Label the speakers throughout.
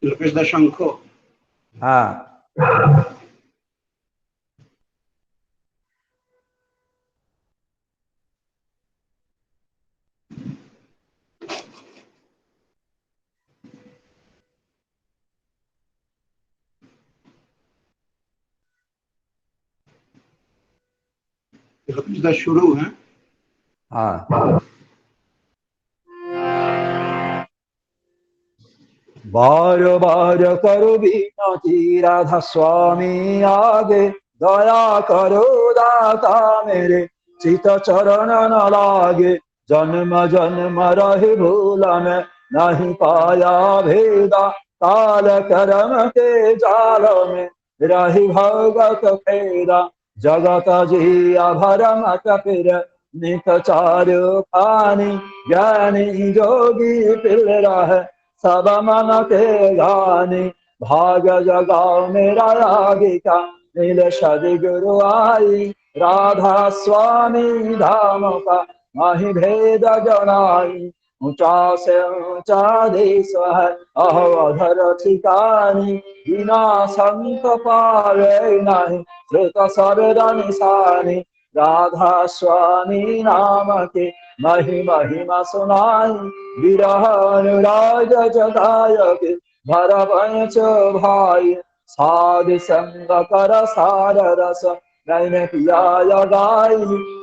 Speaker 1: লোকেশ দা শঙ্খ।
Speaker 2: হ্যাঁ,
Speaker 1: লোকেশ দা শুরু। হ্যাঁ,
Speaker 2: হ্যাঁ। বার বার করো বিনতি রাধা স্বামী আগে, দয়া করো দাতা মেরে চিত চरण न लागे। जन्म जन्म रहे भूला में नहीं पाया भेदा, काल कर्म के जाल में रही भगत फेरा। जगत जिया भरम फिर नित चारु खानी, ज्ञानी जोगी पिल रहे सब मन के गानी। भाग जगाओ मेरा रागिका नील सदि गुरु आई, राधा स्वामी धाम का माही भेद जनाई। ऊंचा से ऊंचा देश है अवधर ठिकानी, बिना संत पावे नहीं श्रुत शरद निशानी। राधा स्वामी नाम के मही महिमा सुनाई, विरह अनुराग जगायक भर पंच भाई। साधु संग कर सार रस नैन पियाय गाई,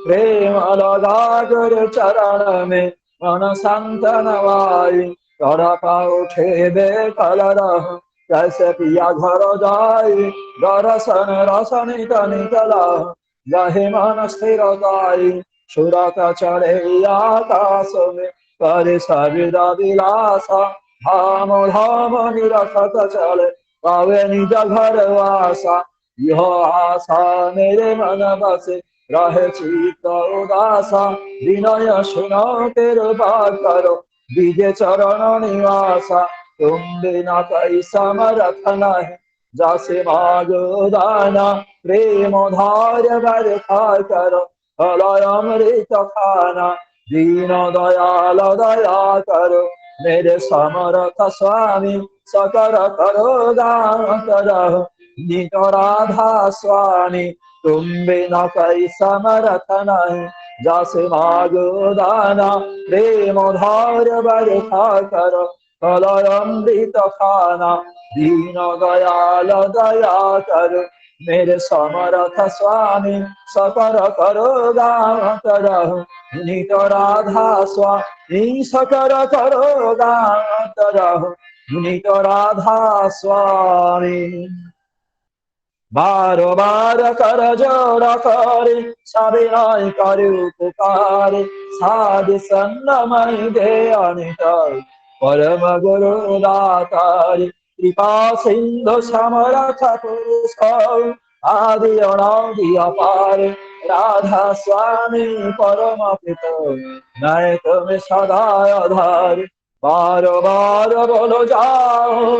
Speaker 2: प्रेम लगा गुर चरण में मन संत नवाई। तड़पा उठे बेकल रह कैसे पिया घर जाई, दर्शन रसन निकला गहे मन स्थिर गाई। सुरत चढ़े आकाश में करे सविदा विलासा, धाम धाम निरखत चले पावे निज घर वासा। यह आशा मेरे मन बसे रहे चित्त उदासा, विनय सुनो कृपा करो विजय चरण निवासा। तुम बिना कई समरथ नहीं जैसे मागो दाना, प्रेम धार्य बरखा करो हलय अमृत खाना। दीन दयाल दया करो मेरे समर्थ स्वामी, सकर करो दान करो निज राधा स्वामी। तुम बिना कई समर्थ नहीं जैसे मागो दाना, प्रेम धार्य बरखा करो हलय अमृत खाना। दीन दयाल दया करो मेरे समर्थ स्वामी, सकर करो दान करो निज राधा स्वामी। सकर करो दान करो निज राधा स्वामी। बार बार कर जोड़ करे सविनय कर उपकार, साधु संग मई दे अनित परम गुरु दातारी। कृपा सिंधु समरथ पुरुष आदि अनादि अपार, राधा स्वामी परम पित नय तुम सदा आधार। बार बार बोलो जाओ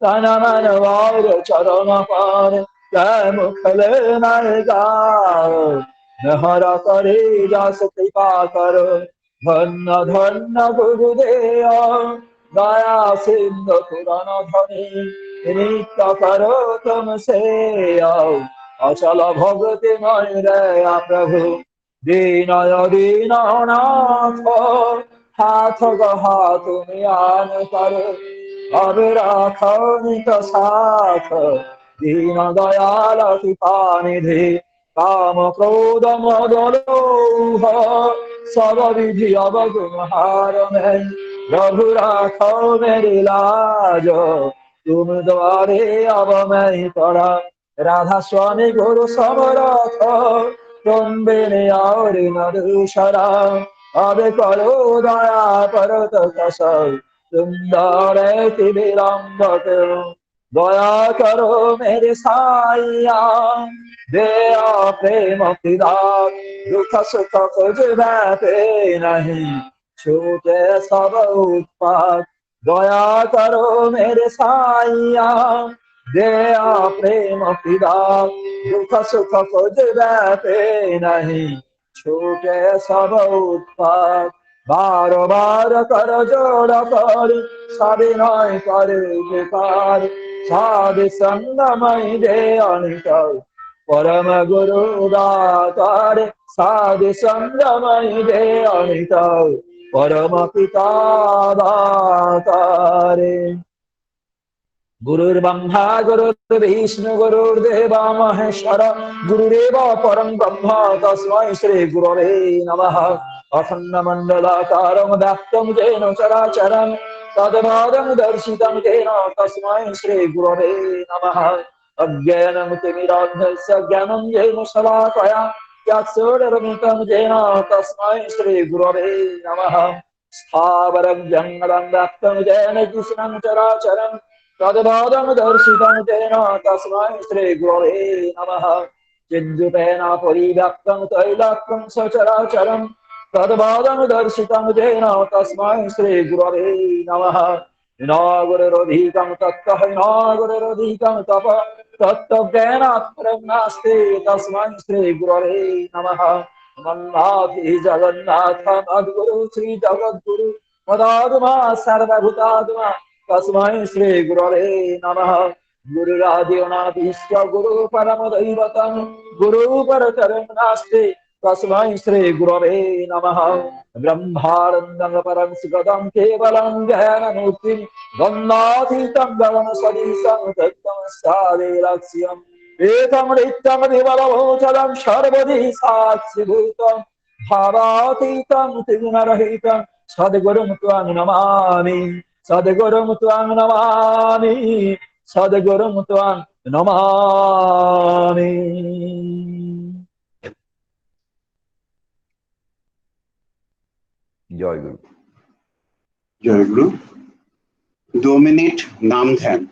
Speaker 2: तन मन वार चरण पार, जय मुखले नय गाओ नहर करे जस कृपा करो। धन्य धन्य गुरुदेव दया सिंधु पुराण धनी, नित्य करो तुम से अचल भगति मय दया प्रभु। दीनय दीननाथ हाथ गहा तुम आन करो, अब राखो नित साथ दीन दयाल कृपा निधि। काम क्रोध मद लोभ सब विधि अवगुण हार में, प्रभु राखो मेरी लाज तुम द्वारे अब मैं पड़ा। राधा स्वामी गुरु समरथ तुम बिन और न दूसरा, अब करो दया परत कसौ सुंदर विलंब करो। दया करो मेरे साइया दया प्रेम पिता, दुख सुख कुछ बैठे नहीं छूटे सब उत्पात। दया करो मेरे साइया दया प्रेम पिता, दुख सुख कुछ बैठे नहीं छूटे सब उत्पात। बार बार कर जोड़ा कर साबिनाय करे उपकार साधु संगमय दे अनित परम गुरु दातार साधु संगमय दे अनित परम पिता दातारे गुरुर्ब्रह्मा गुरुर्विष्णु गुरुर्देवा महेश्वर गुरुरेव परं ब्रह्म तस्मै श्री गुरवे नमः अखण्डमण्डलाकारं व्याप्तं येन चराचरं तद्पादं दर्शितं येन तस्मै श्री गुरवे नमः अज्ञानं तिमिरान्धस्य ज्ञानं येन शलाकया यत्सूर्यरमितं येन तस्मै श्री गुरवे नमः स्थावरं जङ्गलं व्याप्तं येन कृष्णं चराचरम् तद्पादं दर्शितं तेन तस्मै श्री गुरवे नमः चिद्रूपेण परिव्याप्तं तैलाक्यं सचराचरं तद्पादं दर्शितं तेन तस्मै श्री गुरवे नमः न गुरुरधिकं तत्तः न गुरुरधिकं तप तत्त्वज्ञानात् नास्ति तस्मै श्री गुरवे नमः मन्नाथि जगन्नाथ मद्गुरु श्री जगद्गुरु मदात्मा सर्वभूतात्मा तस्मै श्री गुरवे नमः गुरुरादिनादिश्च गुरु परम दैवतं गुरु परतरं नास्ति तस्मै श्री गुरवे नमः ब्रह्मानन्दं परं सुखदं केवलं ज्ञानमूर्तिं गन्नातीतं गगनसदृशं तत्त्वं सादे लक्ष्यम् एकं नित्यं विमलभूषणं सर्वदि साक्षिभूतं भावातीतं त्रिगुणरहितं सद्गुरुं त्वां नमामि सद्गुरुं त्वां नमामि सद्गुरुं त्वां नमामि जय गुरु
Speaker 1: जय गुरु 2 मिनट नाम ध्यान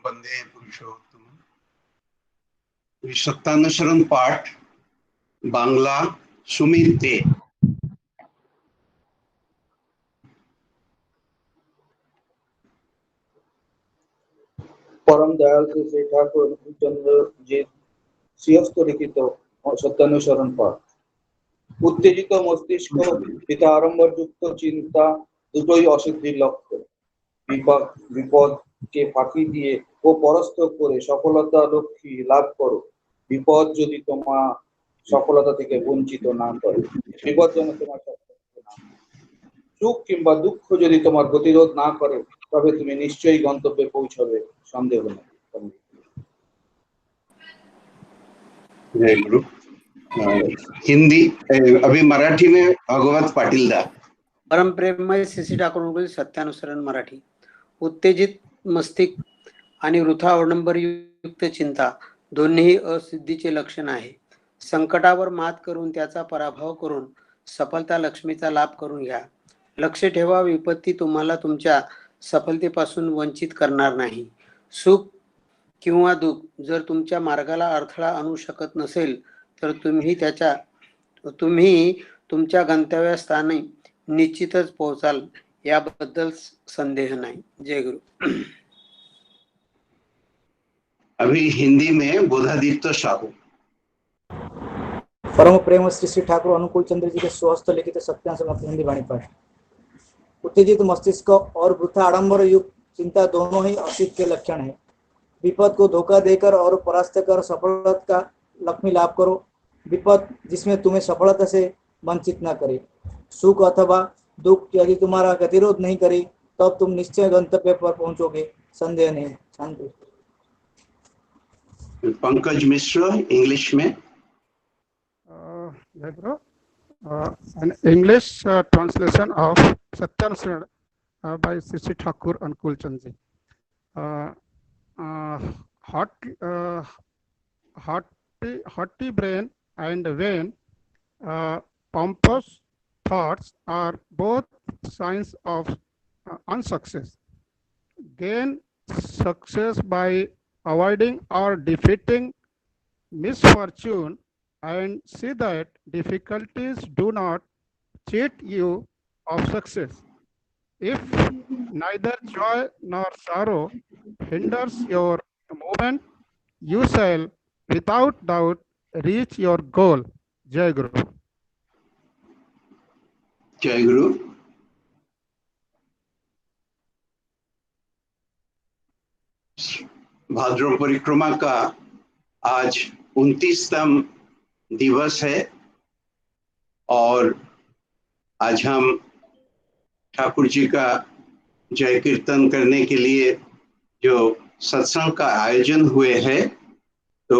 Speaker 1: वंदे पुरुषोत्तम 57 पाठ बांग्ला सुमित दे
Speaker 3: परम दयाल श्री ठाकुर चंद्र जी श्रीहस्त लिखित सत्यानुसरण पाठ उत्तेजित मस्तिष्क পিতা আড়ম্বরযুক্ত চিন্তা দুটোই অসিদ্ধির লক্ষ্য বিপদকে ফাঁকি দিয়ে ও পরাস্ত করে সফলতা লক্ষ্মী লাভ করো বিপদ যদি তোমার সফলতা থেকে বঞ্চিত না করে বিপদ যেন তোমার সুখ কিংবা দুঃখ যদি তোমার প্রতিরোধ না করে তবে তুমি নিশ্চয়ই গন্তব্যে পৌঁছবে সন্দেহ নেই
Speaker 1: जय गुरु। हिंदी अभी मराठी में भागवत पाटीलदा।
Speaker 4: परम प्रेममय श्री ठाकूर सत्यानुसरण मराठी. उत्तेजित मस्तिष्क आणि वृथा अवडंबरयुक्त चिंता दोन्ही असिद्धीचे लक्षण आहे. संकटावर मात करून त्याचा पराभव करून सफलता लक्ष्मीचा लाभ करून घ्या. लक्ष ठेवा, विपत्ती तुम्हाला तुमच्या सफलतेपासून वंचित करणार नाही. सुख किंवा दुःख जर तुमच्या मार्गाला अडथळा आणू शकत नसेल तर तुम्ही तुमच्या गंतव्यस्थानी निश्चितच पोहोचाल, याबद्दल संदेह नाही. जय गुरु.
Speaker 1: अभी हिंदी में बोधादित्य साहू.
Speaker 5: परम प्रेम श्री श्री ठाकुर अनुकूल चंद्र जी के स्वहस्त लिखित सत्यांश समाप्त हिंदी वाणी पाठ. उत्तेजित मस्तिष्क और वृथा आडंबर युक्त चिंता दोनों ही असिद्ध के लक्षण है. विपद को धोखा देकर और परास्त कर सफलता का लक्ष्मी लाभ करो. विपद जिसमें तुम्हें सफलता से वंचित न करे. सुख अथवा दुख यदि तुम्हारा गतिरोध नहीं करे तब तुम निश्चय गंतव्य पर पहुंचोगे, संदेह नहीं. शांति.
Speaker 1: पंकज मिश्र इंग्लिश में.
Speaker 6: An English translation of Satyanusaran by Sri Thakur Anukul Chandji. Haughty brain and vain, pompous thoughts are both signs of unsuccess. Gain success by avoiding or defeating misfortune, and see that difficulties do not cheat you of success. If neither joy nor sorrow hinders your movement, you shall without doubt reach your goal. Jai Guru.
Speaker 1: जय गुरु. भाद्रव परिक्रमा का आज 29वां दिवस है और आज हम ठाकुर जी का जय कीर्तन करने के लिए जो सत्संग का आयोजन हुए है, तो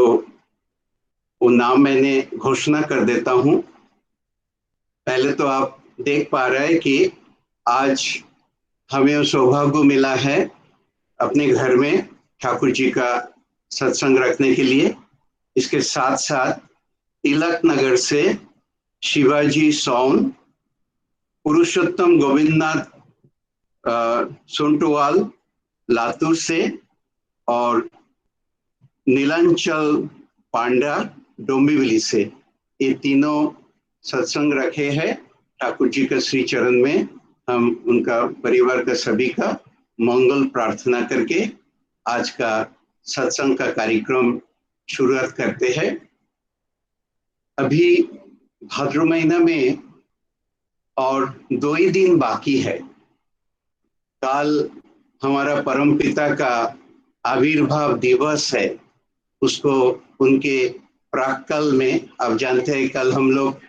Speaker 1: वो नाम मैंने घोषणा कर देता हूँ. पहले तो आप देख पा रहे हैं कि आज हमें सौभाग्य मिला है अपने घर में ठाकुर जी का सत्संग रखने के लिए. इसके साथ साथ तिलक नगर से शिवाजी सोन, पुरुषोत्तम गोविंदनाथ सोंटोवाल लातूर से और नीलांचल पांडा डोंबिवली से, ये तीनों सत्संग रखे हैं ठाकुर जी का श्री चरण में. हम उनका परिवार का सभी का मंगल प्रार्थना करके आज का सत्संग का कार्यक्रम शुरुआत करते हैं. अभी भाद्र महीना में और 2 ही दिन बाकी है. कल हमारा परम पिता का आविर्भाव दिवस है. उसको उनके प्राक्कल में, आप जानते हैं कल हम लोग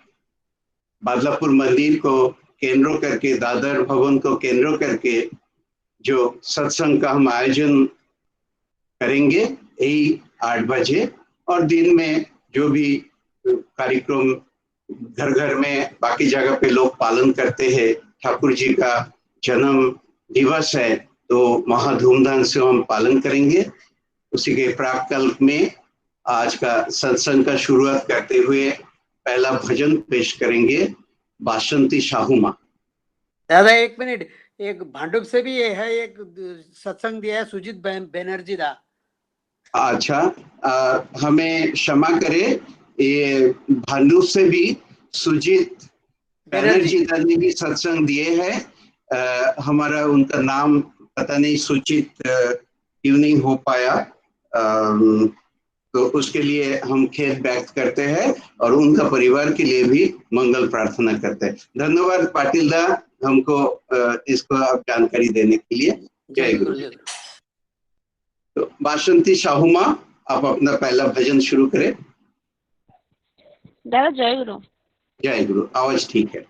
Speaker 1: बादलापुर मंदिर को केंद्र करके, दादर भवन को केंद्र करके जो सत्संग का हम आयोजन करेंगे यही 8 बजे, और दिन में जो भी कार्यक्रम घर घर में बाकी जगह पे लोग पालन करते हैं. ठाकुर जी का जन्म दिवस है तो महा धूमधाम से हम पालन करेंगे. उसी के प्राकल्प में आज का सत्संग का शुरुआत करते हुए पहला भजन पेश करेंगे बासंती शाहू माँ.
Speaker 4: दादा एक मिनिट, एक भांडुप से भी ये है, एक सत्संग दिया है सुजीत बैनर्जी दा.
Speaker 1: अच्छा, हमें क्षमा करे, ये भांडुप से भी सुजीत बैनर्जी दा ने भी सत्संग दिए हैं. हमारा उनका नाम पता नहीं सूचित क्यों नहीं हो पाया, तो उसके लिए हम खेद व्यक्त करते हैं और उनका परिवार के लिए भी मंगल प्रार्थना करते हैं. धन्यवाद पाटिल दा हमको इसको आप जानकारी देने के लिए. जय गुरु. तो बासंती शाहू माँ, आप अपना पहला भजन शुरू करें.
Speaker 7: दादा जय गुरु.
Speaker 1: जय गुरु. आवाज ठीक है.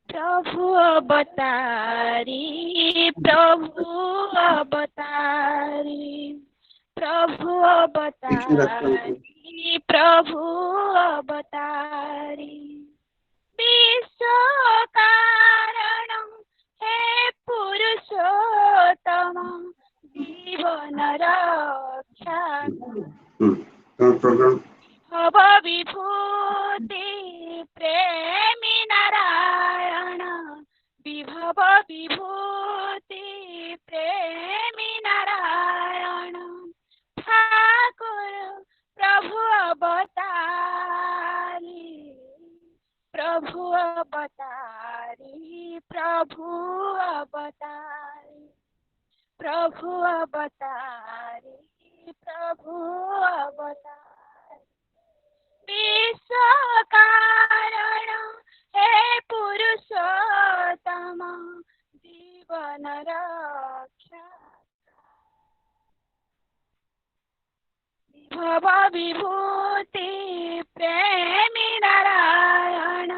Speaker 7: प्रभु अवतारी, प्रभु अवतारी, प्रभु अवतारी, प्रभु अवतारी, विश्व कारणं हे पुरुषोत्तम, जीवन रक्षा भव विभूति प्रेमी नारायण, विभव विभूति प्रेमी नारायण, ठाकुर प्रभु अवतारी, प्रभु अवतारी, प्रभु अवतारी, प्रभु अवतारी, प्रभु अवतारी, विश्व कारण हे पुरुषोत्तम, जीवन रक्षा भव विभूति प्रेमी नारायण,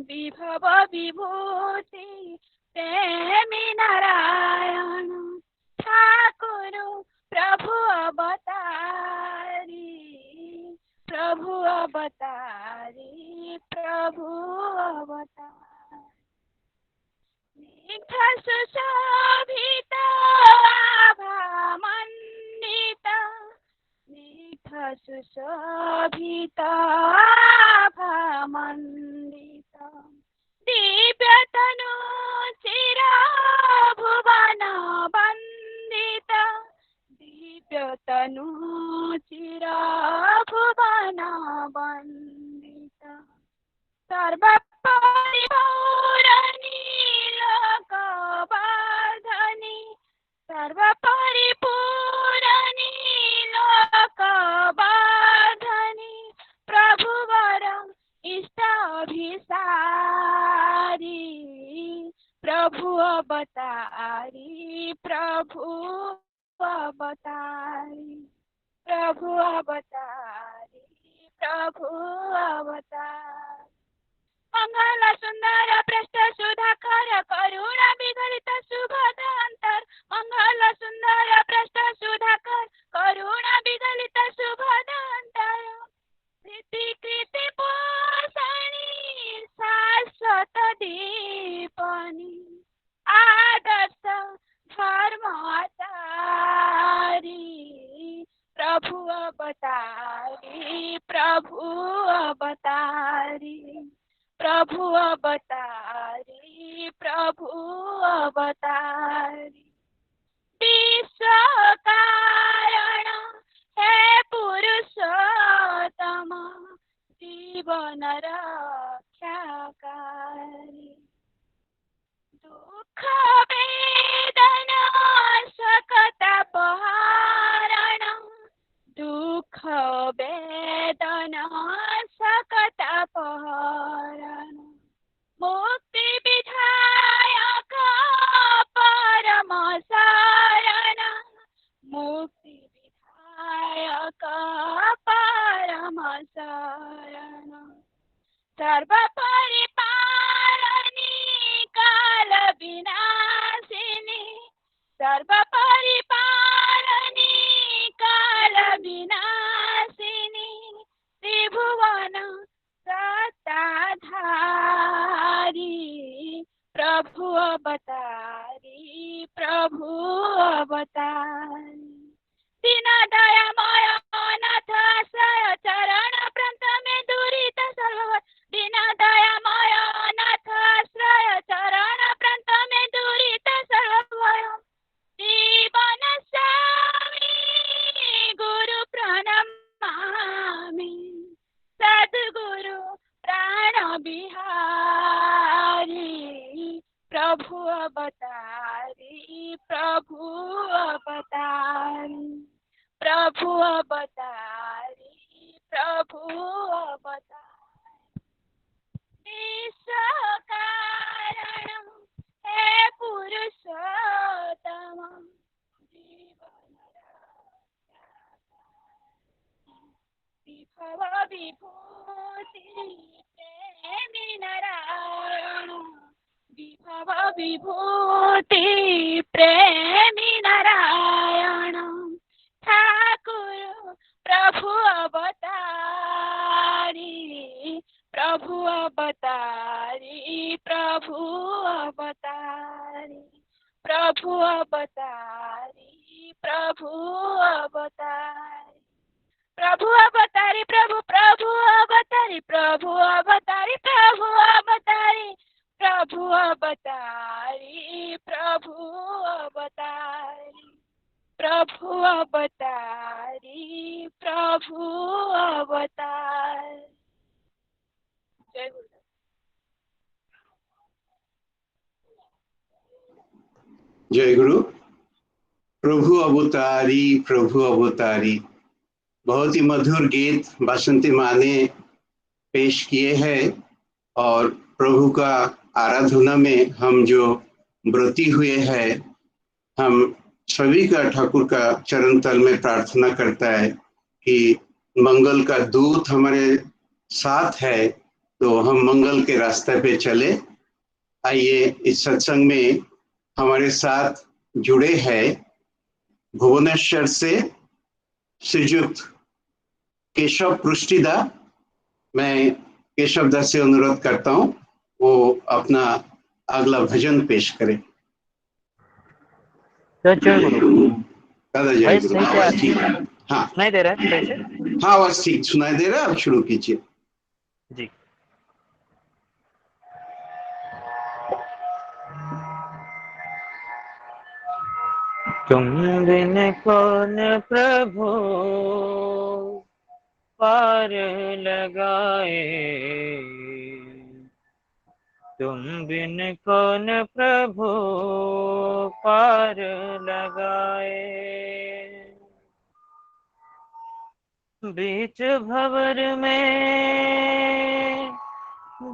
Speaker 7: विभव विभूति प्रेमी नारायण, ठाकुर प्रभु अवतारी, प्रभु अवतारी, प्रभु अवतारी, स्निग्ध सुशोभित आभा मंडित, स्निग्ध सुशोभित आभा मंडित, दिव्यतनु चिरा भुवन वंदित, दिव्यतनु चिरा भुवन वंदित, सर्वपरिपूरणी लोकवर्धनी, सर्वपरिपूरणी लोकवर्धनी, प्रभुवर इष्टाभिसारी, प्रभु अवतारी, प्रभु अवतारी, प्रभु अवतारी, प्रभु अवतारी, मंगल सुंदर पृष्ठ सुधाकर करुणा विगलित शुभदंतर, मंगल सुंदर पृष्ठ सुधाकर करुणा विगलित शुभदंतर, प्रीति कृति पोषणी शाश्वत दीपनी, आदर्श धर्माचारी, प्रभु अवतारी, प्रभु अवतारी, प्रभु अवतारी, प्रभु अवतारी, विश्व कारण हे पुरुषोत्तम, जीवन रक्षाकारी, दुख वेदना सकतापहारण, दुख वेदना सकतापहारण, मुक्ति विधायक परम शरण, मुक्ति विधायक परम शरण, सर्व परिपालनी काल विनाशिनी, सर्व परिपालनी काल विनाशिनी, त्रिभुवन सत्ताधारी, प्रभु अवतारी, प्रभु अवतारी, दीन दयामय नाथ आश्रय चरण प्रांत में दुरित सर्व, दीन दयामय नाथ आश्रय चरण प्रांत में दुरित सर्व, जीवन स्वामी गुरु प्रणमामि, सद्गुरु प्राण बिहारी, प्रभु अवतारी, प्रभु अवतारी, प्रभु अवतारी, प्रभु अवतारी, विश्व कारण हे पुरुषोत्तम, जीवन विभव विभूति प्रेमी नारायण, विभव विभूति प्रेमी नारायण, ठाकुर अवतारी प्रभु अवतारी प्रभु अवतारी प्रभु अवतारी प्रभु अवतारी प्रभु प्रभु अवतारी प्रभु अवतारी प्रभु अवतारी प्रभु अवतारी प्रभु अवतारी प्रभु अवतारी प्रभु अवतारी। जय गुरुदेव।
Speaker 1: जय गुरु। प्रभु अवतारी प्रभु अवतारी, बहुत ही मधुर गीत बासंती माँ ने पेश किए हैं। और प्रभु का आराधना में हम जो व्रती हुए हैं, हम सभी का ठाकुर का चरण तल में प्रार्थना करता है कि मंगल का दूत हमारे साथ है, तो हम मंगल के रास्ते पे चले। आइए इस सत्संग में हमारे साथ जुड़े हैं भुवनेश्वर से श्रीयुक्त केशव पृष्टिदा। मैं केशव दास से अनुरोध करता हूँ वो अपना अगला भजन पेश करें।
Speaker 8: जय गुरु।
Speaker 1: दादा जय गुरु। आवाज ठीक है? हाँ
Speaker 8: सुनाई दे रहा है सही से?
Speaker 1: हाँ आवाज ठीक सुनाई दे रहा है। आप शुरू कीजिए
Speaker 8: जी। तुम बिन कौन प्रभु पार लगाए, तुम बिन कौन प्रभु पार लगाए। बीच भंवर में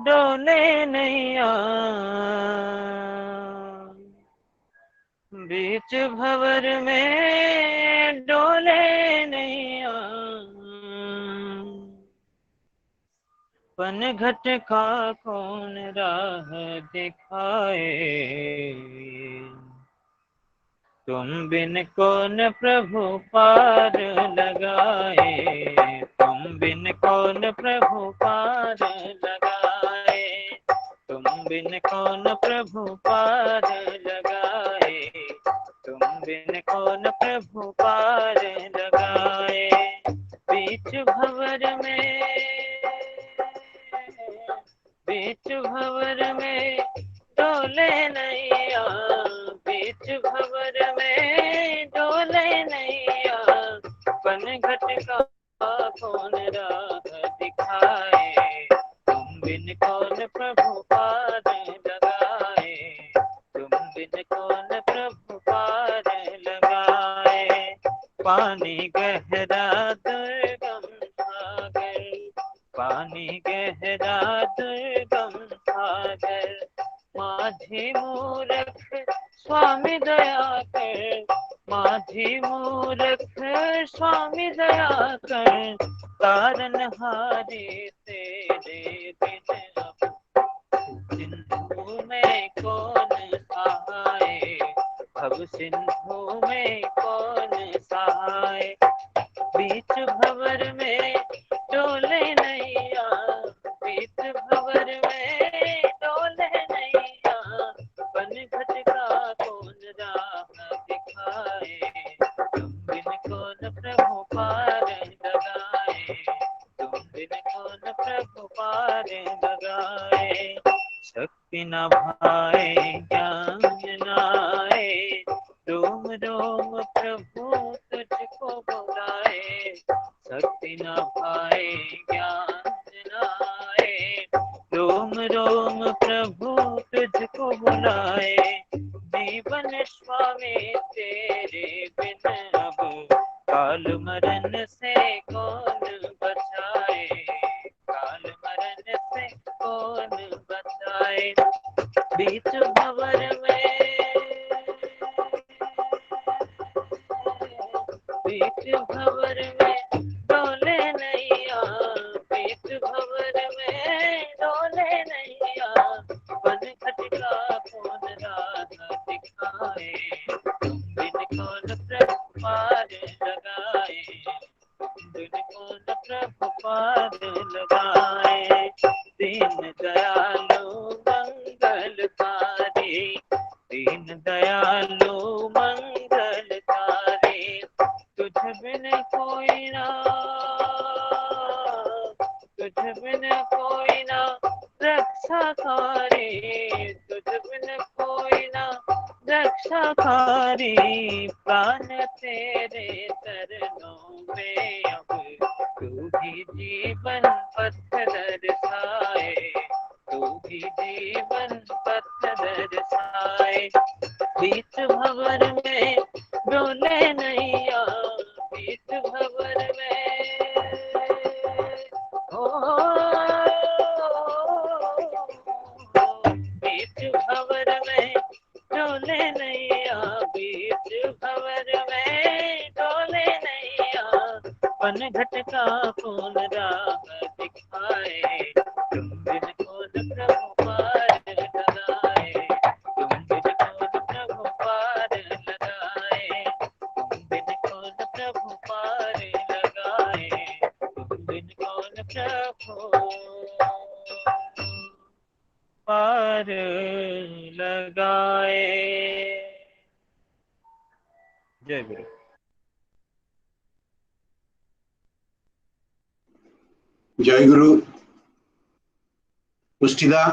Speaker 8: डोले नैया, बीच भंवर में डोले नैया, पनघट का कौन राह दिखाए। तुम बिन कौन प्रभु पार लगाए, तुम बिन कौन प्रभु पार लगाए, तुम बिन कौन प्रभु पार लगाए, तुम बिन कौन प्रभु पार लगाए। बीच भंवर में, बीच भंवर में डोले नैया, बीच भंवर में डोले नैया, पनघट का कौन राह दिखाए। तुम बिन कौन प्रभु पार लगाए, तुम बिन कौन प्रभु पार लगाए। पानी गहरा दुर्गम सागर, पानी गहरा दुर्गम सागर, माझी मूरख स्वामी दया कर, माझी मूरख स्वामी दया कर, तारनहारी तेरे बिन अब सिंधु में कौन सहाय, भव सिंधु में कौन सहाय। बीच भंवर में डोले नैया, बीच भंवर में डोले नैया, पनघट का कौन राह दिखाए। तुम बिन कौन प्रभु पार लगाए, तुम बिन कौन प्रभु पार लगाए। शक्ति न भाए ज्ञान न आए, रोम रोम प्रभु तुझको बुलाए। शक्ति न भाए ज्ञान न आए, रोम रोम प्रभु तुझको बुलाए। जीवन स्वामी तेरे बिन अब काल मरण से कौन बचाए, काल मरण से कौन बचाए। बीच भंवर में, बीच भंवर में डोले नैया, बीच भंवर में डोले नैया, पनघट का कौन राह दिखाए। तुम बिन कौन प्रभु पार लगाए, तुम बिन कौन प्रभु पार लगाए। दीन दयालु मंगलकारी, दीन दयालु मंगलकारी, तुझ बिन कोई ना, तुझ बिन कोई ना रक्षाकारी, तुझ बिन कोई ना रक्षाकारी, प्राण तेरे चरणों में अब तू ही जीवन पथ दर्शाए, तू ही जीवन पथ दर्शाए। बीच भंवर में डोले नैया, बीच भंवर में ओ बीच भंवर में डोले नैया, बीच भंवर में डोले नैया, पन घट का कौन राह दिखाए, तुम बिन कौन प्रभु पार लगाए, तुम बिन कौन प्रभु पार लगाए, तुम बिन कौन प्रभु पार लगाए, तुम बिन कौन प्रभु पार लगाए। जय गुरु।
Speaker 1: जय गुरु। पुष्टिदा,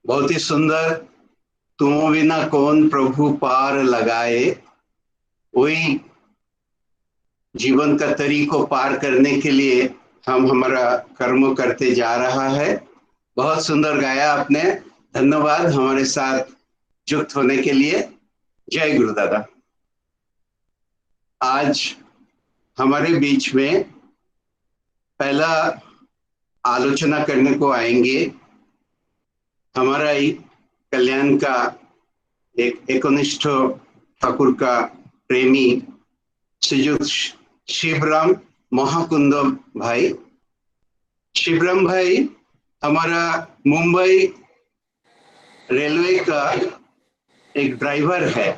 Speaker 1: बहुत ही सुंदर। तुम बिना कौन प्रभु पार लगाए, वही जीवन का तरीको पार करने के लिए हम हमारा कर्म करते जा रहा है। बहुत सुंदर गाया आपने, धन्यवाद हमारे साथ जुक्त होने के लिए। जय गुरु दादा। आज हमारे बीच में पहला आलोचना करने को आएंगे हमारा ही कल्याण का एक एकनिष्ठ ठाकुर का प्रेमी श्रीजुत शिवराम महाकुंद भाई। शिवराम भाई हमारा मुंबई रेलवे का एक ड्राइवर है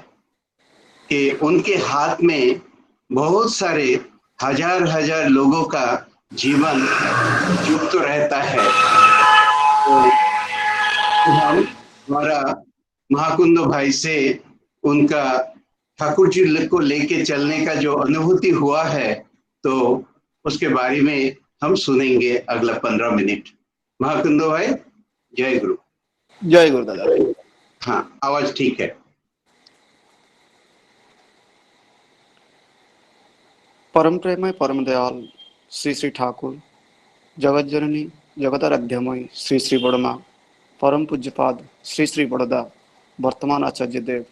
Speaker 1: कि उनके हाथ में बहुत सारे हजार हजार लोगों का जीवन युक्त रहता है। तो हम हमारा महाकुंद भाई से उनका ठाकुर जी को लेके चलने का जो अनुभूति हुआ है, तो उसके बारे में हम सुनेंगे अगला 15 मिनट। महाकुंद भाई, जय गुरु।
Speaker 9: जय गुरु दादा।
Speaker 1: हाँ, आवाज ठीक है।
Speaker 9: परम प्रेमय परम दयाल श्री श्री ठाकुर, जगत जननी जगताराध्यमय श्री श्री बड़मा, परम पूज्यपाद श्री श्री बड़दा वर्तमान आचार्य देव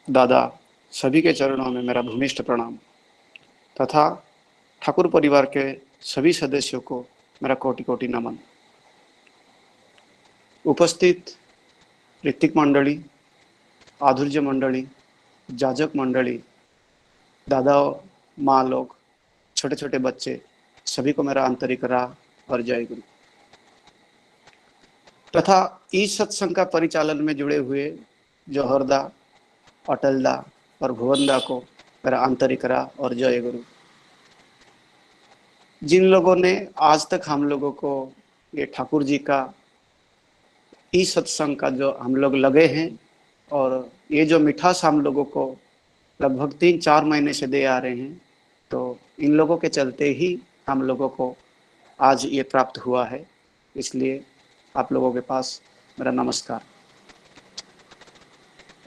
Speaker 9: दादा, सभी के चरणों में मेरा भूमिष्ठ प्रणाम तथा ठाकुर परिवार के सभी सदस्यों को मेरा कोटि कोटि नमन। उपस्थित ऋतिक मंडली, आधुर्य मंडली, जाजक मंडली, दादा माँ लोग, छोटे छोटे बच्चे, सभी को मेरा आंतरिक राह और जय गुरु। तथा इस सत्संग का परिचालन में जुड़े हुए जौहरदा, अटलदा और भुवनदा को मेरा आंतरिक राह और जय गुरु। जिन लोगों ने आज तक हम लोगों को ये ठाकुर जी का इस सत्संग का जो हम लोग लगे हैं, और ये जो मिठास हम लोगों को लगभग 3-4 महीने से दे आ रहे हैं, तो इन लोगों के चलते ही हम लोगों को आज ये प्राप्त हुआ है। इसलिए आप लोगों के पास मेरा नमस्कार।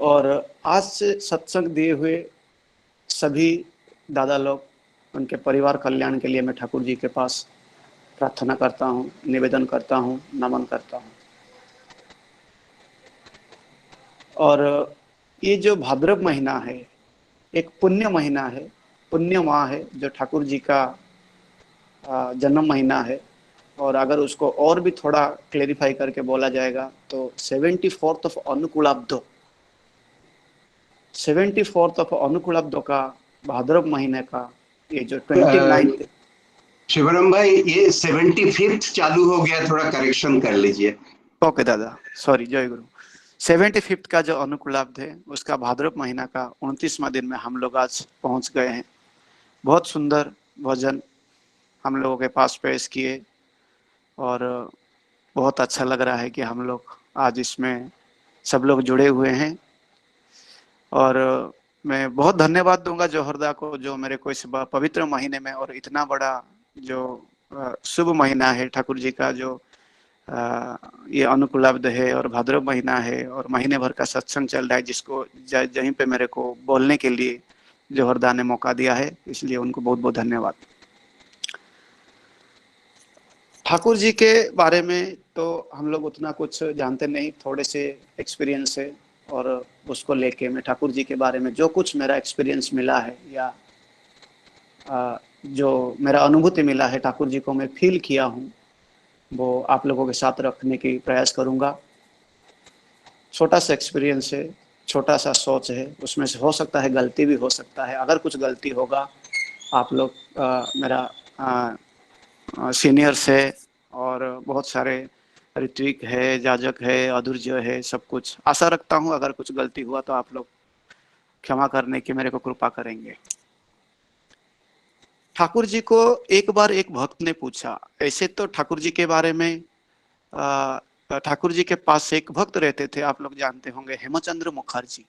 Speaker 9: और आज से सत्संग दिए हुए सभी दादा लोग, उनके परिवार कल्याण के लिए मैं ठाकुर जी के पास प्रार्थना करता हूँ, निवेदन करता हूँ, नमन करता हूँ। और ये जो भाद्रव महीना है, एक पुण्य महीना है, पुण्य माह है, जो ठाकुर जी का जन्म महीना है। और अगर उसको और भी थोड़ा क्लेरिफाई करके बोला जाएगा तो 74th ऑफ अनुकूलाब्द, 74th ऑफ अनुकूलाब्द का भाद्रव महीने का ये जो 29
Speaker 1: शिवराम भाई, ये 75th चालू हो गया, थोड़ा करेक्शन कर लीजिए।
Speaker 9: ओके दादा, सॉरी, जय गुरु। 75th का जो अनुकूलाब्द है, उसका भाद्रव महीना का 29वां दिन में हम लोग आज पहुंच गए हैं। बहुत सुंदर भजन हम लोगों के पास पेश किए। और बहुत अच्छा लग रहा है कि हम लोग आज इसमें सब लोग जुड़े हुए हैं। और मैं बहुत धन्यवाद दूंगा जोहरदा को, जो मेरे को इस पवित्र महीने में और इतना बड़ा जो शुभ महीना है ठाकुर जी का, जो ये अनुकूलाब्ध है और भाद्रव महीना है और महीने भर का सत्संग चल रहा है, जिसको जहीं पे मेरे को बोलने के लिए जोहरदा ने मौका दिया है, इसलिए उनको बहुत बहुत धन्यवाद। ठाकुर जी के बारे में तो हम लोग उतना कुछ जानते नहीं, थोड़े से एक्सपीरियंस है, और उसको लेके मैं ठाकुर जी के बारे में जो कुछ मेरा एक्सपीरियंस मिला है या जो मेरा अनुभूति मिला है ठाकुर जी को मैं फील किया हूँ, वो आप लोगों के साथ रखने की प्रयास करूँगा। छोटा सा एक्सपीरियंस है, छोटा सा सोच है, उसमें से हो सकता है गलती भी हो सकता है। अगर कुछ गलती होगा, आप लोग मेरा सीनियर्स है और बहुत सारे ऋत्विक है, जाजक है, अधुर्य है, सब कुछ। आशा रखता हूँ अगर कुछ गलती हुआ तो आप लोग क्षमा करने की मेरे को कृपा करेंगे। ठाकुर जी को एक बार एक भक्त ने पूछा, ऐसे तो ठाकुर जी के बारे में ठाकुर जी के पास एक भक्त रहते थे, आप लोग जानते होंगे, हेमचंद्र मुखर्जी।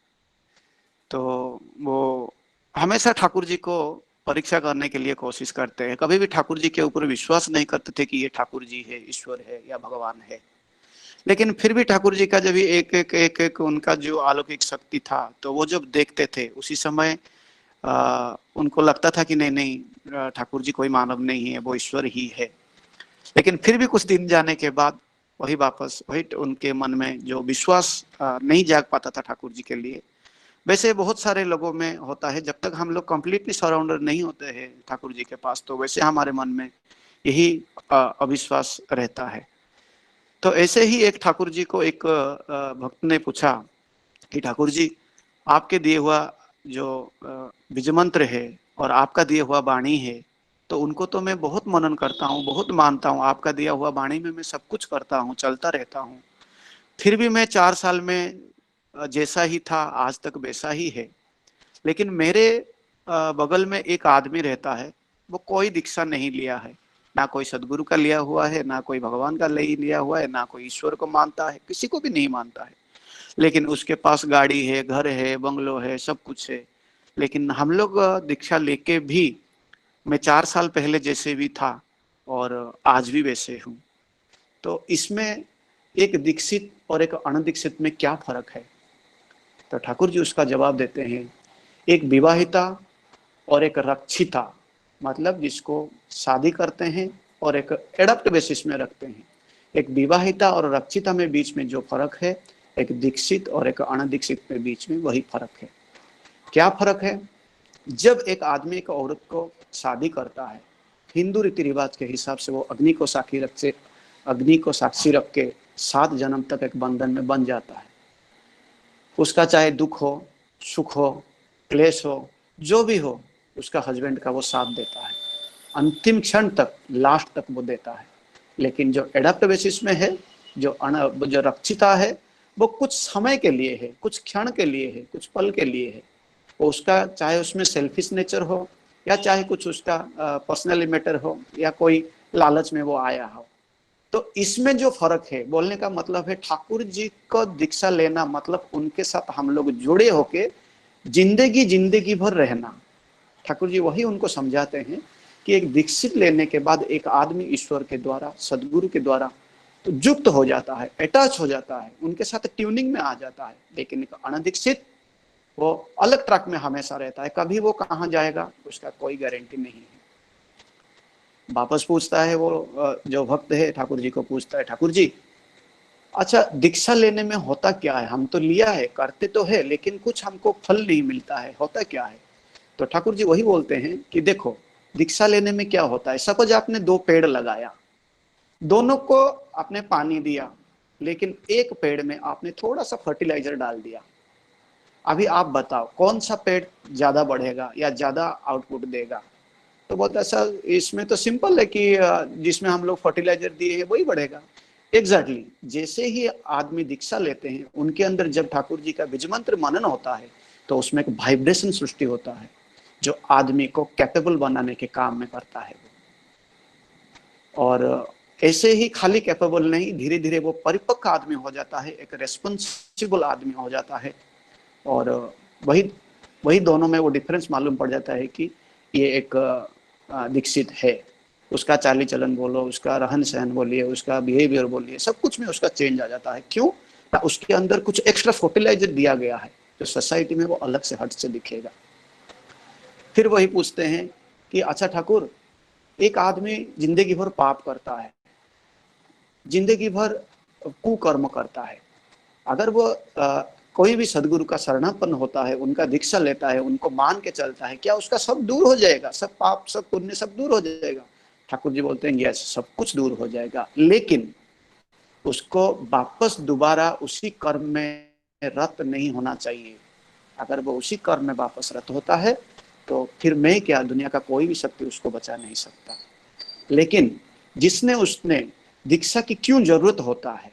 Speaker 9: तो वो हमेशा ठाकुर जी को परीक्षा करने के लिए कोशिश करते हैं, कभी भी ठाकुर जी के ऊपर विश्वास नहीं करते थे कि ये ठाकुर जी है, ईश्वर है या भगवान है। लेकिन फिर भी ठाकुर जी का जब एक उनका जो अलौकिक शक्ति था, तो वो जब देखते थे उसी समय उनको लगता था कि नहीं नहीं, ठाकुर जी कोई मानव नहीं है, वो ईश्वर ही है। लेकिन फिर भी कुछ दिन जाने के बाद वही वापस वही उनके मन में जो विश्वास नहीं जाग पाता था ठाकुर जी के लिए। वैसे बहुत सारे लोगों में होता है, जब तक हम लोग कंप्लीटली सराउंडर नहीं होते हैं ठाकुर जी के पास, तो वैसे हमारे मन में यही अविश्वास रहता है। तो ऐसे ही एक ठाकुर जी को एक भक्त ने पूछा कि ठाकुर जी, आपके दिए हुआ जो बीज मंत्र है और आपका दिया हुआ वाणी है, तो उनको तो मैं बहुत मनन करता हूँ, बहुत मानता हूँ, आपका दिया हुआ वाणी में मैं सब कुछ करता हूँ, चलता रहता हूँ। फिर भी मैं 4 साल में जैसा ही था आज तक वैसा ही है। लेकिन मेरे बगल में एक आदमी रहता है, वो कोई दीक्षा नहीं लिया है, ना कोई सदगुरु का लिया हुआ है, ना कोई भगवान का लिया हुआ है, ना कोई ईश्वर को मानता है, किसी को भी नहीं मानता है। लेकिन उसके पास गाड़ी है, घर है, बंगलो है, सब कुछ है। लेकिन हम लोग दीक्षा लेके भी मैं 4 साल पहले जैसे भी था और आज भी वैसे हूँ। तो इसमें एक दीक्षित और एक अनदीक्षित में क्या फर्क है? तो ठाकुर जी उसका जवाब देते हैं, एक विवाहिता और एक रक्षिता, मतलब जिसको शादी करते हैं और एक एडप्ट बेसिस में रखते हैं। एक विवाहिता और रक्षिता में बीच में जो फर्क है, एक दीक्षित और एक अनदीक्षित में बीच में वही फर्क है। क्या फर्क है? जब एक आदमी एक औरत को शादी करता है, हिंदू रीति रिवाज के हिसाब से वो अग्नि को साक्षी रख के 7 जन्म तक एक बंधन में बन जाता है। उसका चाहे दुख हो, सुख हो, क्लेश हो, जो भी हो, उसका हस्बैंड का वो साथ देता है, अंतिम क्षण तक, लास्ट तक वो देता है। लेकिन जो एडप्ट बेसिस में है, जो रक्षिता है, वो कुछ समय के लिए है, कुछ क्षण के लिए है, कुछ पल के लिए है। वो उसका चाहे उसमें सेल्फिश नेचर हो या चाहे कुछ उसका पर्सनली मैटर हो या कोई लालच में वो आया हो। तो इसमें जो फर्क है, बोलने का मतलब है ठाकुर जी को दीक्षा लेना मतलब उनके साथ हम लोग जुड़े होके जिंदगी भर रहना। ठाकुर जी वही उनको समझाते हैं कि एक दीक्षित लेने के बाद एक आदमी ईश्वर के द्वारा, सदगुरु के द्वारा तो युक्त हो जाता है, अटैच हो जाता है, उनके साथ ट्यूनिंग में आ जाता है। लेकिन एक अनदीक्षित वो अलग ट्रैक में हमेशा रहता है, कभी वो कहाँ जाएगा उसका कोई गारंटी नहीं है। वापस पूछता है वो जो भक्त है, ठाकुर जी को पूछता है, ठाकुर जी अच्छा दीक्षा लेने में होता क्या है? हम तो लिया है, करते तो है, लेकिन कुछ हमको फल नहीं मिलता है, होता क्या है? तो ठाकुर जी वही बोलते हैं कि देखो दीक्षा लेने में क्या होता है। सपोज आपने 2 पेड़ लगाया, दोनों को आपने पानी दिया, लेकिन एक पेड़ में आपने थोड़ा सा फर्टिलाइजर डाल दिया। अभी आप बताओ कौन सा पेड़ ज्यादा बढ़ेगा या ज्यादा आउटपुट देगा? तो बहुत ऐसा इसमें तो सिंपल है कि जिसमें हम लोग फर्टिलाइजर दिए हैं वही बढ़ेगा। एग्जैक्टली जैसे ही आदमी दीक्षा लेते हैं, उनके अंदर जब ठाकुर जी का बीज मंत्र मनन होता है, तो उसमें एक वाइब्रेशन सृष्टि होता है जो आदमी को कैपेबल बनाने के काम में करता है। और ऐसे ही खाली कैपेबल नहीं, धीरे धीरे वो परिपक्व आदमी हो जाता है, एक रेस्पॉन्सिबल आदमी हो जाता है। और वही वही दोनों में वो डिफरेंस मालूम पड़ जाता है कि ये एक दीक्षित है। उसका चाली चलन बोलो, उसका रहन सहन बोलिए, उसका बिहेवियर बोलिए, सब कुछ में उसका चेंज आ जाता है। क्यों? उसके अंदर कुछ एक्स्ट्रा फर्टिलाइजर दिया गया है जो सोसाइटी में वो अलग से हट से दिखेगा। फिर वही पूछते हैं कि अच्छा ठाकुर, एक आदमी जिंदगी भर पाप करता है, जिंदगी भर कुकर्म करता है, अगर वो कोई भी सदगुरु का शरणापन्न होता है, उनका दीक्षा लेता है, उनको मान के चलता है, क्या उसका सब दूर हो जाएगा? सब पाप, सब पुण्य सब दूर हो जाएगा? ठाकुर जी बोलते हैं यस, सब कुछ दूर हो जाएगा, लेकिन उसको वापस दोबारा उसी कर्म में रत नहीं होना चाहिए। अगर वो उसी कर्म में वापस रत होता है तो फिर मैं क्या, दुनिया का कोई भी शक्ति उसको बचा नहीं सकता। लेकिन जिसने उसने दीक्षा की क्यों जरूरत होता है?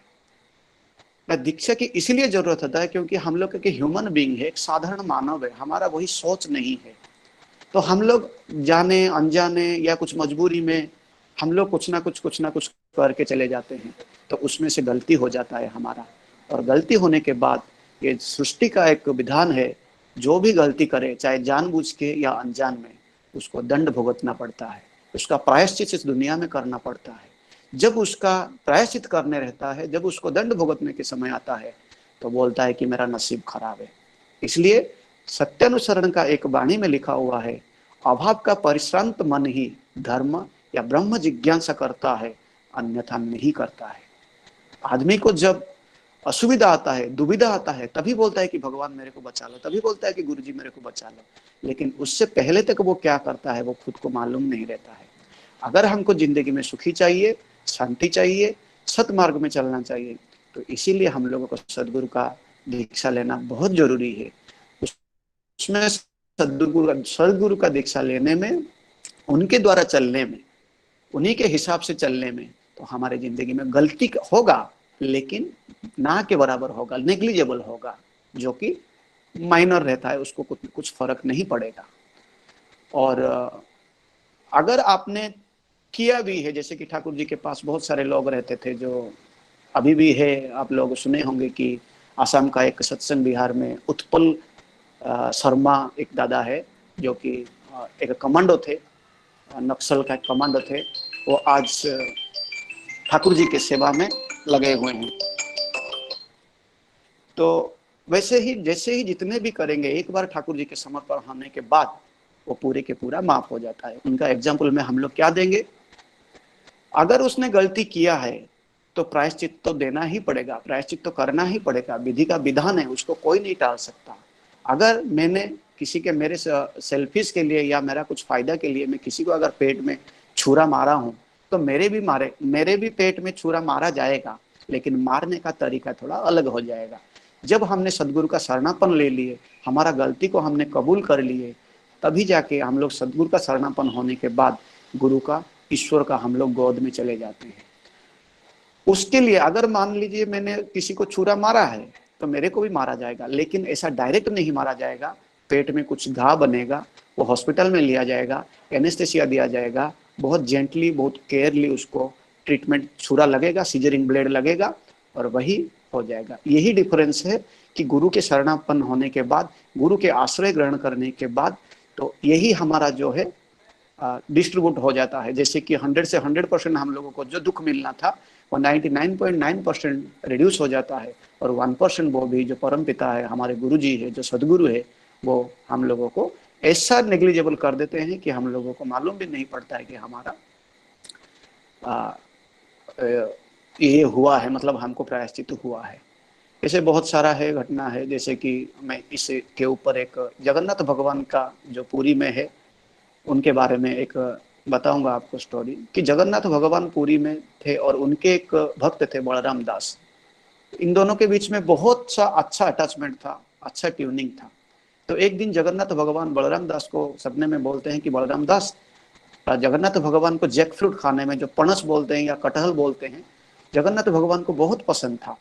Speaker 9: दीक्षा की इसलिए जरूरत होता है क्योंकि हम लोग के ह्यूमन बीइंग है, एक साधारण मानव है, हमारा वही सोच नहीं है। तो हम लोग जाने अनजाने या कुछ मजबूरी में हम लोग कुछ ना कुछ करके चले जाते हैं, तो उसमें से गलती हो जाता है हमारा। और गलती होने के बाद ये सृष्टि का एक विधान है, जो भी गलती करे, चाहे जानबूझ के या अनजान में, उसको दंड भुगतना पड़ता है, उसका प्रायश्चित इस दुनिया में करना पड़ता है। जब उसका प्रायश्चित करने रहता है, जब उसको दंड भुगतने के समय आता है, तो बोलता है कि मेरा नसीब खराब है। इसलिए सत्यानुसरण का एक वाणी में लिखा हुआ है, अभाव का परिश्रांत मन ही धर्म या ब्रह्म जिज्ञासा करता है, अन्यथा नहीं करता है। आदमी को जब असुविधा आता है, दुविधा आता है, तभी बोलता है कि भगवान मेरे को बचा लो, तभी बोलता है कि गुरुजी मेरे को बचा लो। लेकिन उससे पहले तक वो क्या करता है, वो खुद को मालूम नहीं रहता है। अगर हमको जिंदगी में सुखी चाहिए, शांति चाहिए, सतमार्ग में चलना चाहिए, तो इसीलिए हम लोगों को सदगुरु का दीक्षा लेना बहुत जरूरी है। उसमें सदगुरु का दीक्षा लेने में, उनके द्वारा चलने में, उन्हीं के हिसाब से चलने में, तो हमारे जिंदगी में गलती होगा, लेकिन ना के बराबर होगा, नेग्लिजेबल होगा, जो कि माइनर रहता है, उसको कुछ फर्क नहीं पड़ेगा। और अगर आपने किया भी है, जैसे कि ठाकुर जी के पास बहुत सारे लोग रहते थे, जो अभी भी है, आप लोग सुने होंगे कि आसाम का एक सत्संग बिहार में उत्पल शर्मा एक दादा है, जो कि एक कमांडो थे, नक्सल का कमांडो थे। वो आज ठाकुर जी के सेवा में लगे हुए हैं। तो वैसे ही जैसे ही जितने भी करेंगे, एक बार ठाकुर जी के समर्पण होने के बाद वो पूरे के पूरा माफ हो जाता है। उनका एग्जाम्पल में हम लोग क्या देंगे? अगर उसने गलती किया है तो प्रायश्चित तो देना ही पड़ेगा, प्रायश्चित तो करना ही पड़ेगा, विधि का विधान है, उसको कोई नहीं टाल सकता। अगर मैंने किसी के, मेरे सेल्फिश के लिए या मेरा कुछ फायदा के लिए मैं किसी को अगर पेट में छुरा मारा हूँ, तो मेरे भी पेट में छुरा मारा जाएगा, लेकिन मारने का तरीका थोड़ा अलग हो जाएगा। जब हमने सदगुरु का शरणापन ले लिए, हमारा गलती को हमने कबूल कर लिए, तभी जाके हम लोग सदगुरु का शरणापन होने के बाद गुरु का, ईश्वर का हम लोग गोद में चले जाते हैं। उसके लिए अगर मान लीजिए मैंने किसी को छुरा मारा है, तो मेरे को भी मारा जाएगा, लेकिन ऐसा डायरेक्ट नहीं मारा जाएगा। पेट में कुछ घाव बनेगा, वो हॉस्पिटल में लिया जाएगा, एनेस्थेसिया दिया जाएगा, बहुत जेंटली, बहुत केयरली उसको ट्रीटमेंट, छुरा लगेगा, सीजरिंग ब्लेड लगेगा, और वही हो जाएगा। यही डिफरेंस है कि गुरु के शरणापन्न होने के बाद, गुरु के आश्रय ग्रहण करने के बाद, तो यही हमारा जो है डिस्ट्रीब्यूट हो जाता है। जैसे कि 100 से 100% हम लोगों को जो दुख मिलना था, वो 99.9% रिड्यूस हो जाता है, और 1% वो भी जो परम पिता है, हमारे गुरु जी है, जो सदगुरु है, वो हम लोगों को ऐसा नेग्लिजेबल कर देते हैं कि हम लोगों को मालूम भी नहीं पड़ता है कि हमारा ये हुआ है, मतलब हमको प्रायश्चित हुआ है। ऐसे बहुत सारा है, घटना है। जैसे कि मैं इसके ऊपर एक जगन्नाथ भगवान का जो पुरी में है, उनके बारे में एक बताऊंगा आपको स्टोरी, कि जगन्नाथ भगवान पुरी में थे और उनके एक भक्त थे बलराम दास। इन दोनों के बीच में बहुत सा अच्छा अटैचमेंट था, अच्छा ट्यूनिंग था। तो एक दिन जगन्नाथ भगवान बलराम दास को सपने में बोलते हैं कि बलराम दास, जगन्नाथ भगवान को जैक फ्रूट खाने में, जो पनस बोलते हैं या कटहल बोलते हैं, जगन्नाथ भगवान को बहुत पसंद था।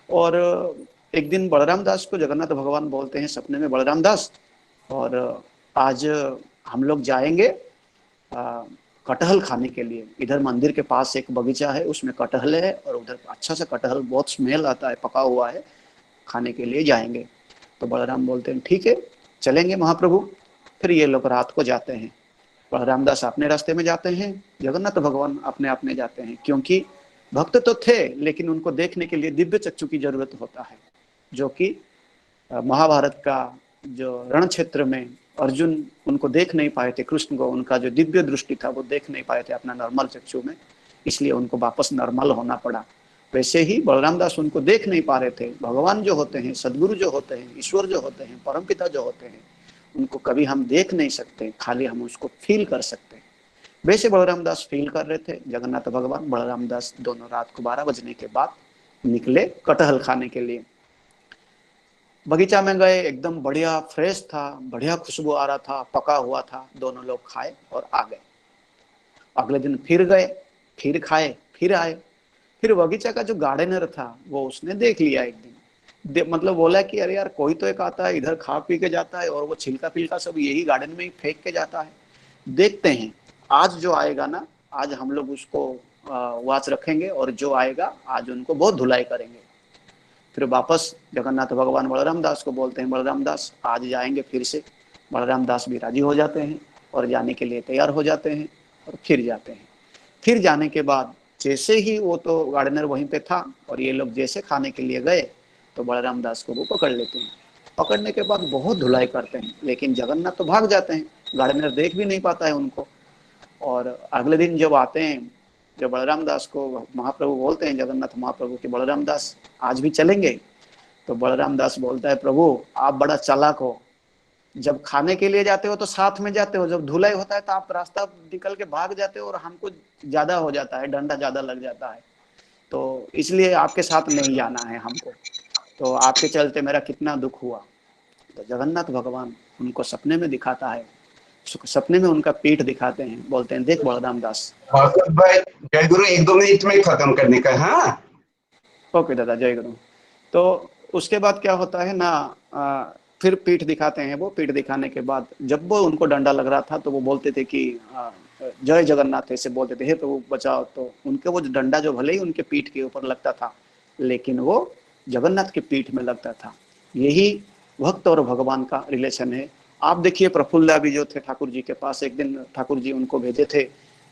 Speaker 9: और एक दिन बलराम दास को जगन्नाथ भगवान बोलते हैं सपने में, बलराम दास, और आज हम लोग जाएंगे कटहल खाने के लिए। इधर मंदिर के पास एक बगीचा है, उसमें कटहल है और उधर अच्छा सा कटहल, बहुत स्मेल आता है, पका हुआ है, खाने के लिए जाएंगे। तो बलराम बोलते हैं ठीक है चलेंगे महाप्रभु। फिर ये लोग रात को जाते हैं। बलराम दास अपने रास्ते में जाते हैं, जगन्नाथ भगवान अपने आप में जाते हैं, क्योंकि भक्त तो थे लेकिन उनको देखने के लिए दिव्य चक्षु की जरूरत होता है, जो कि महाभारत का जो रण क्षेत्र में अर्जुन उनको देख नहीं पाए थे, कृष्ण को उनका जो दिव्य दृष्टि था वो देख नहीं पाए थे अपना नॉर्मल चक्षु में, इसलिए उनको वापस नॉर्मल होना पड़ा। वैसे ही बलराम दास उनको देख नहीं पा रहे थे। भगवान जो होते हैं, सदगुरु जो होते हैं, ईश्वर जो होते हैं, परमपिता जो होते हैं, उनको कभी हम देख नहीं सकते, खाली हम उसको फील कर सकते हैं। वैसे बलराम दास फील कर रहे थे। जगन्नाथ भगवान बलराम दास दोनों रात को 12 बजने के बाद निकले कटहल खाने के लिए। बगीचा में गए, एकदम बढ़िया फ्रेश था, बढ़िया खुशबू आ रहा था, पका हुआ था। दोनों लोग खाए और आ गए। अगले दिन फिर गए, फिर खाए, फिर आए। फिर बगीचा का जो गार्डनर था वो उसने देख लिया एक दिन, मतलब बोला कि अरे यार कोई तो एक आता है इधर खा पी के जाता है और वो छिलका फिलका सब यही गार्डन में ही फेंक के जाता है। देखते हैं आज जो आएगा ना, आज हम लोग उसको वाच रखेंगे और जो आएगा आज उनको बहुत धुलाई करेंगे। फिर वापस जगन्नाथ भगवान बलराम दास को बोलते हैं, बलराम दास आज जाएंगे फिर से। बलराम दास भी राजी हो जाते हैं और जाने के लिए तैयार हो जाते हैं और फिर जाते हैं। फिर जाने के बाद जैसे ही वो तो गार्डनर वहीं पे था और ये लोग जैसे खाने के लिए गए तो बलराम दास को वो पकड़ लेते हैं। पकड़ने के बाद बहुत धुलाई करते हैं, लेकिन जगन्नाथ तो भाग जाते हैं, गार्डनर देख भी नहीं पाता है उनको। और अगले दिन जब आते हैं, जब बलराम दास को महाप्रभु बोलते हैं, जगन्नाथ महाप्रभु के बलराम दास आज भी चलेंगे। तो बलराम दास बोलता है प्रभु आप बड़ा चालाक हो, जब खाने के लिए जाते हो तो साथ में जाते हो, जब धुलाई होता है तो आप रास्ता निकल के भाग जाते हो और हमको ज्यादा हो जाता है, डंडा ज्यादा लग जाता है, तो इसलिए आपके साथ नहीं जाना है हमको। तो आपके चलते मेरा कितना दुख हुआ। तो जगन्नाथ भगवान उनको सपने में दिखाता है, सपने में उनका पीठ दिखाते हैं, बोलते हैं देख बलराम दास।
Speaker 1: भाई जय गुरु 1-2 मिनट में खत्म करने का। हाँ
Speaker 9: ओके दादा, जय गुरु। तो उसके बाद क्या होता है ना, फिर पीठ दिखाते हैं। वो पीठ दिखाने के बाद जब वो उनको डंडा लग रहा था तो वो बोलते थे कि जय जगन्नाथ, ऐसे बोलते थे, हे प्रभु बचाओ। तो उनके वो डंडा जो भले ही उनके पीठ के ऊपर लगता था लेकिन वो जगन्नाथ के पीठ में लगता था। यही भक्त और भगवान का रिलेशन है। आप देखिए प्रफुल्ला भी जो थे ठाकुर जी के पास, एक दिन ठाकुर जी उनको भेजे थे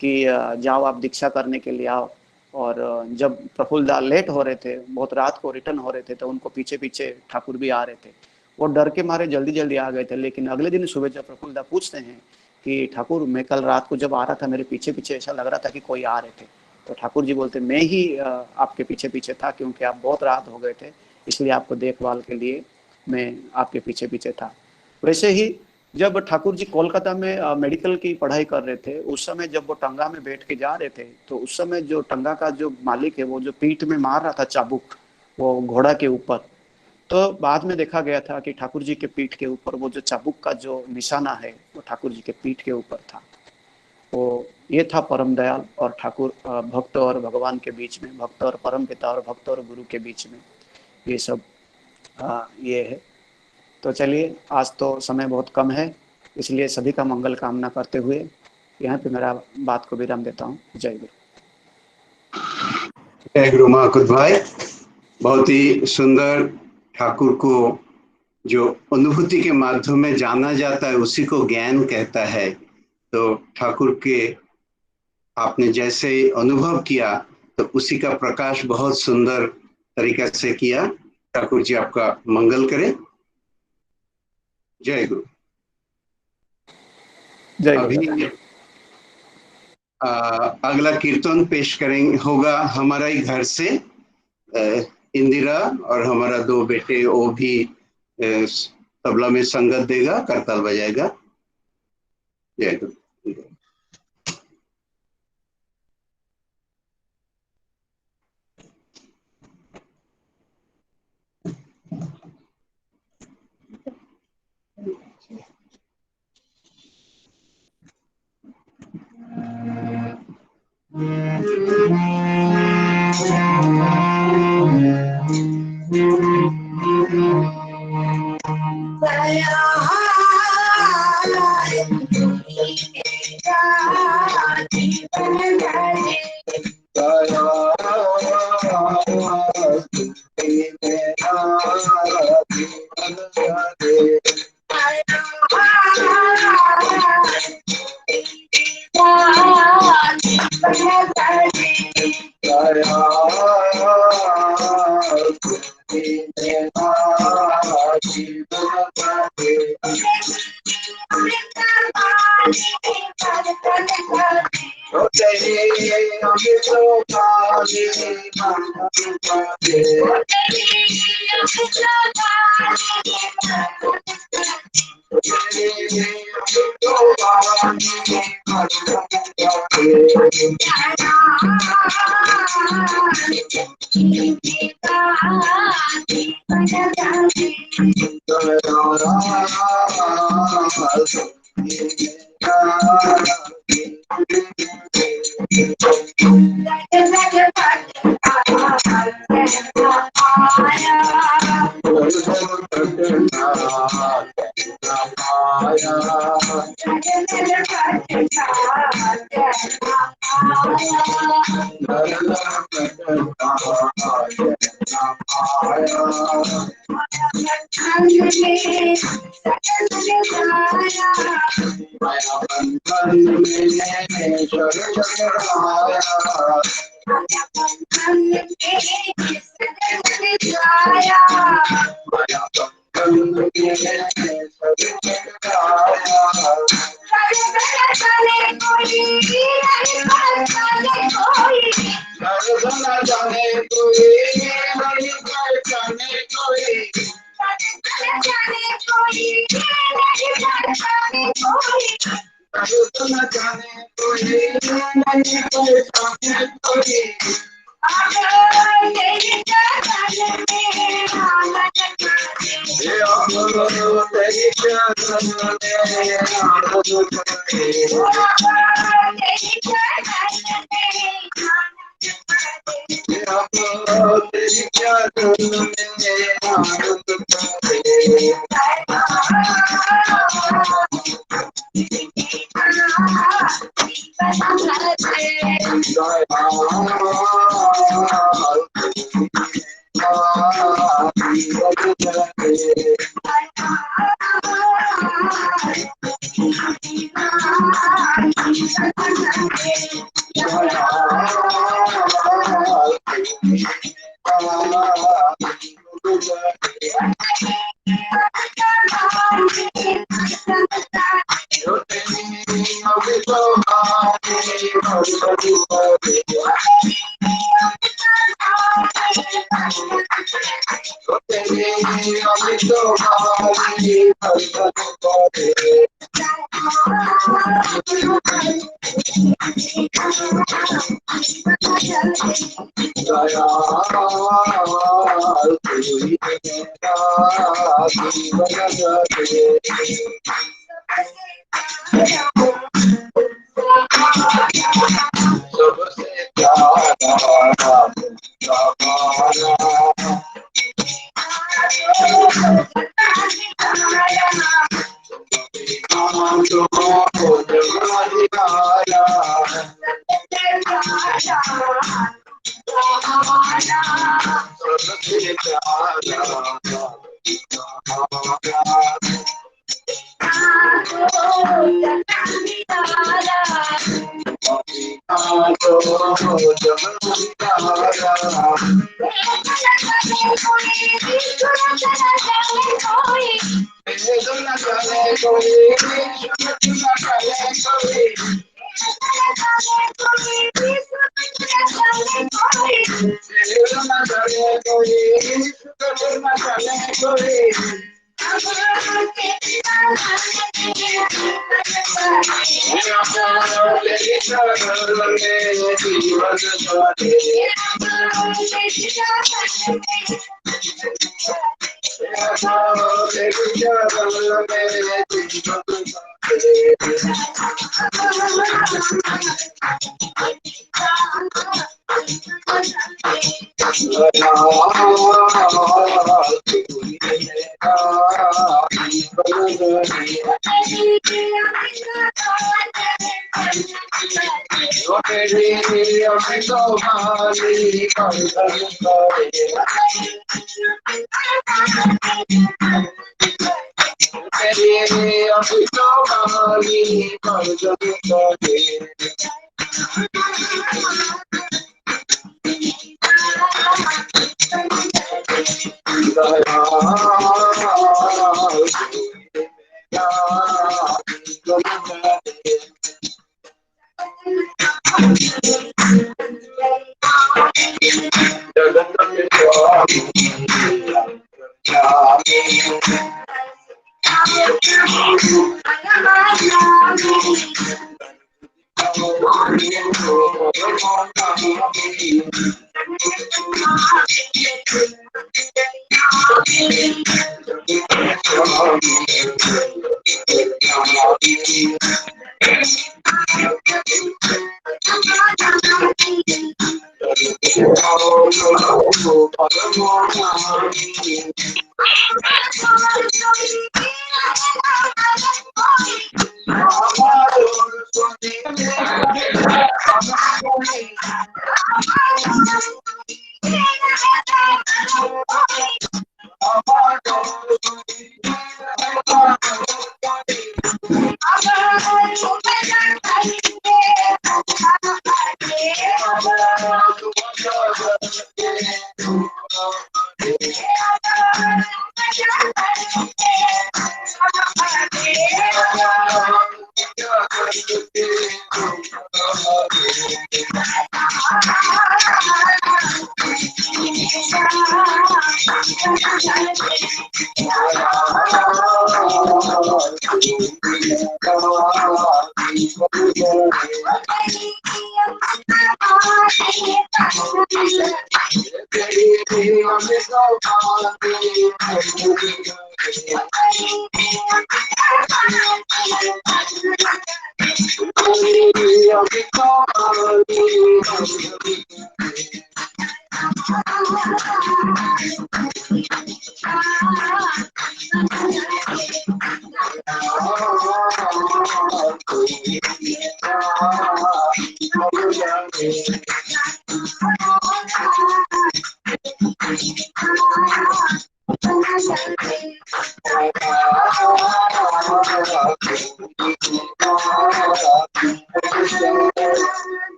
Speaker 9: कि जाओ आप दीक्षा करने के लिए आओ। और जब प्रफुल्ला लेट हो रहे थे, बहुत रात को रिटर्न हो रहे थे, तो उनको पीछे पीछे ठाकुर भी आ रहे थे। वो डर के मारे जल्दी जल्दी आ गए थे। लेकिन अगले दिन सुबह जब प्रफुल्ला पूछते हैं कि ठाकुर मैं कल रात को जब आ रहा था मेरे पीछे पीछे ऐसा लग रहा था कि कोई आ रहे थे, तो ठाकुर जी बोलते मैं ही आपके पीछे पीछे था, क्योंकि आप बहुत रात हो गए थे इसलिए आपको देखभाल के लिए मैं आपके पीछे पीछे था। वैसे ही जब ठाकुर जी कोलकाता में मेडिकल की पढ़ाई कर रहे थे, उस समय जब वो टंगा में बैठ के जा रहे थे, तो उस समय जो टंगा का जो मालिक है वो जो पीठ में मार रहा था चाबुक वो घोड़ा के ऊपर, तो बाद में देखा गया था कि ठाकुर जी के पीठ के ऊपर वो जो चाबुक का जो निशाना है वो ठाकुर जी के पीठ के ऊपर था। तो ये था परम दयाल और ठाकुर भक्त और भगवान के बीच में, भक्त और परम पिता और भक्त और गुरु के बीच में ये सब ये है। तो चलिए आज तो समय बहुत कम है, इसलिए सभी का मंगल कामना करते हुए यहाँ पे मेरा बात को विराम देता हूँ। जय गुरु।
Speaker 1: जय गुरु महाकुद भाई, बहुत ही सुंदर। ठाकुर को जो अनुभूति के माध्यम में जाना जाता है उसी को ज्ञान कहता है। तो ठाकुर के आपने जैसे अनुभव किया तो उसी का प्रकाश बहुत सुंदर तरीके से किया। ठाकुर जी आपका मंगल करें। जय गुरु।
Speaker 9: जय
Speaker 1: अभी अगला कीर्तन पेश करेंगे, होगा हमारा ही घर से इंदिरा, और हमारा 2 बेटे वो भी तबला में संगत देगा, करताल बजाएगा। जय गुरु।
Speaker 10: Jai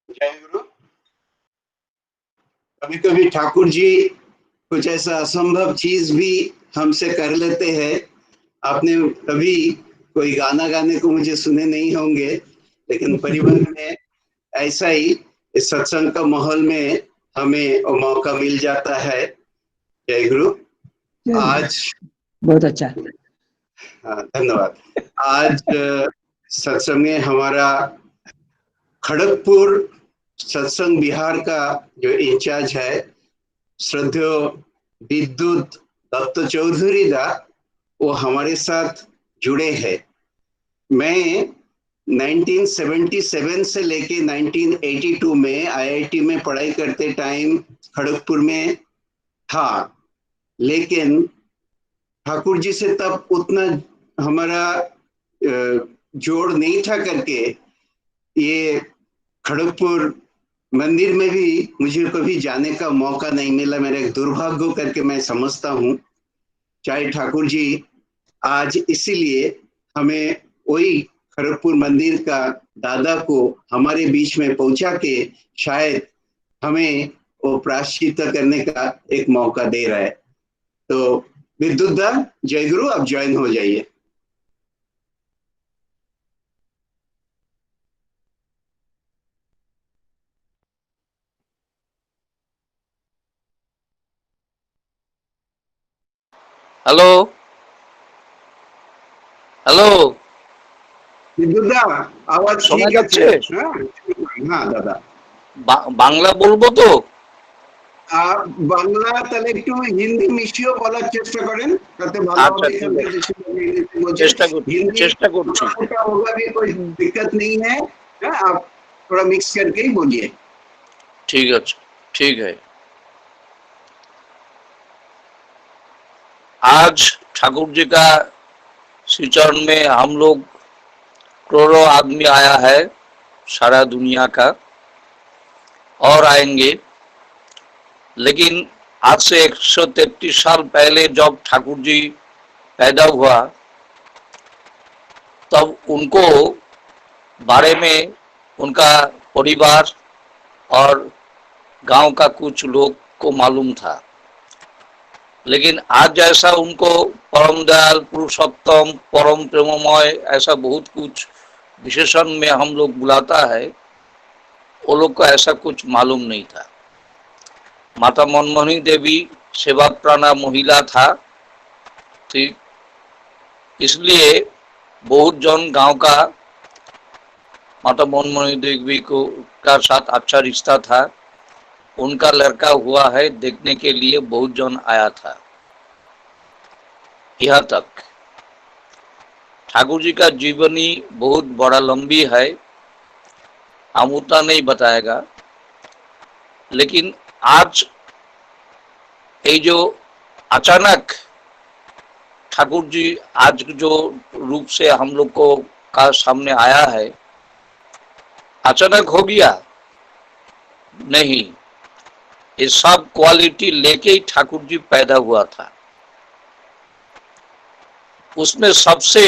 Speaker 1: जय गुरु। कभी कभी ठाकुर जी कुछ ऐसा असंभव चीज भी हमसे कर लेते हैं। आपने कभी कोई गाना गाने को मुझे सुने नहीं होंगे, लेकिन परिवार में ऐसा ही इस सत्संग का माहौल में हमें वो मौका मिल जाता है। जय गुरु। आज
Speaker 10: बहुत अच्छा।
Speaker 1: हाँ, धन्यवाद। आज सत्संग में हमारा खड़गपुर सत्संग बिहार का जो इंचार्ज है श्रद्धेय विद्युत दत्त चौधरी दा, वो हमारे साथ जुड़े हैं। मैं 1977 से लेके 1982 में आईआईटी में पढ़ाई करते टाइम खड़गपुर में था, लेकिन ठाकुर जी से तब उतना हमारा जोड़ नहीं था करके ये खड़गपुर मंदिर में भी मुझे कभी जाने का मौका नहीं मिला। मेरा एक दुर्भाग्य करके मैं समझता हूँ। चाहे ठाकुर जी आज इसीलिए हमें वही खड़गपुर मंदिर का दादा को हमारे बीच में पहुंचा के शायद हमें वो प्रायश्चित करने का एक मौका दे रहा है। तो विद्युत दा, जय गुरु, आप ज्वाइन हो जाइए।
Speaker 11: হ্যালো হ্যালো
Speaker 1: विद्युत दा, आवाज
Speaker 11: শোনা
Speaker 1: ठीक
Speaker 11: যাচ্ছে?
Speaker 1: है? हाँ दादा।
Speaker 11: বাংলা বলবো তো?
Speaker 1: বাংলা তাহলে একটু হিন্দি মিশিয়েও বলার চেষ্টা করেন, তাতে ভালো
Speaker 11: আচ্ছা,
Speaker 1: হবে।
Speaker 11: ঠিক আছে। চেষ্টা করছি।
Speaker 1: होगा भी कोई दिक्कत नहीं है। आप थोड़ा मिक्स करके ही बोलिए।
Speaker 11: ঠিক আছে, ঠিক है। आज ठाकुर जी का श्री चरण में हम लोग करोड़ों आदमी आया है सारा दुनिया का और आएंगे, लेकिन आज से 133 साल पहले जब ठाकुर जी पैदा हुआ तब उनको बारे में उनका परिवार और गांव का कुछ लोग को मालूम था, लेकिन आज जैसा उनको परम दयाल, पुरुषोत्तम, परम प्रेममय ऐसा बहुत कुछ विशेषण में हम लोग बुलाता है, वो लोग को ऐसा कुछ मालूम नहीं था। माता मनमोहनी देवी सेवा प्राणा महिला था, ठीक, इसलिए बहुत जन गांव का माता मनमोहनी देवी को का साथ अच्छा रिश्ता था। उनका लड़का हुआ है देखने के लिए बहुत जन आया था। यहाँ तक ठाकुर जी का जीवनी बहुत बड़ा लंबी है, हम उतना नहीं बताएगा, लेकिन आज ये जो अचानक ठाकुर जी आज जो रूप से हम लोग को का सामने आया है, अचानक हो गया नहीं, ये सब क्वालिटी लेके ही ठाकुर जी पैदा हुआ था। उसमें सबसे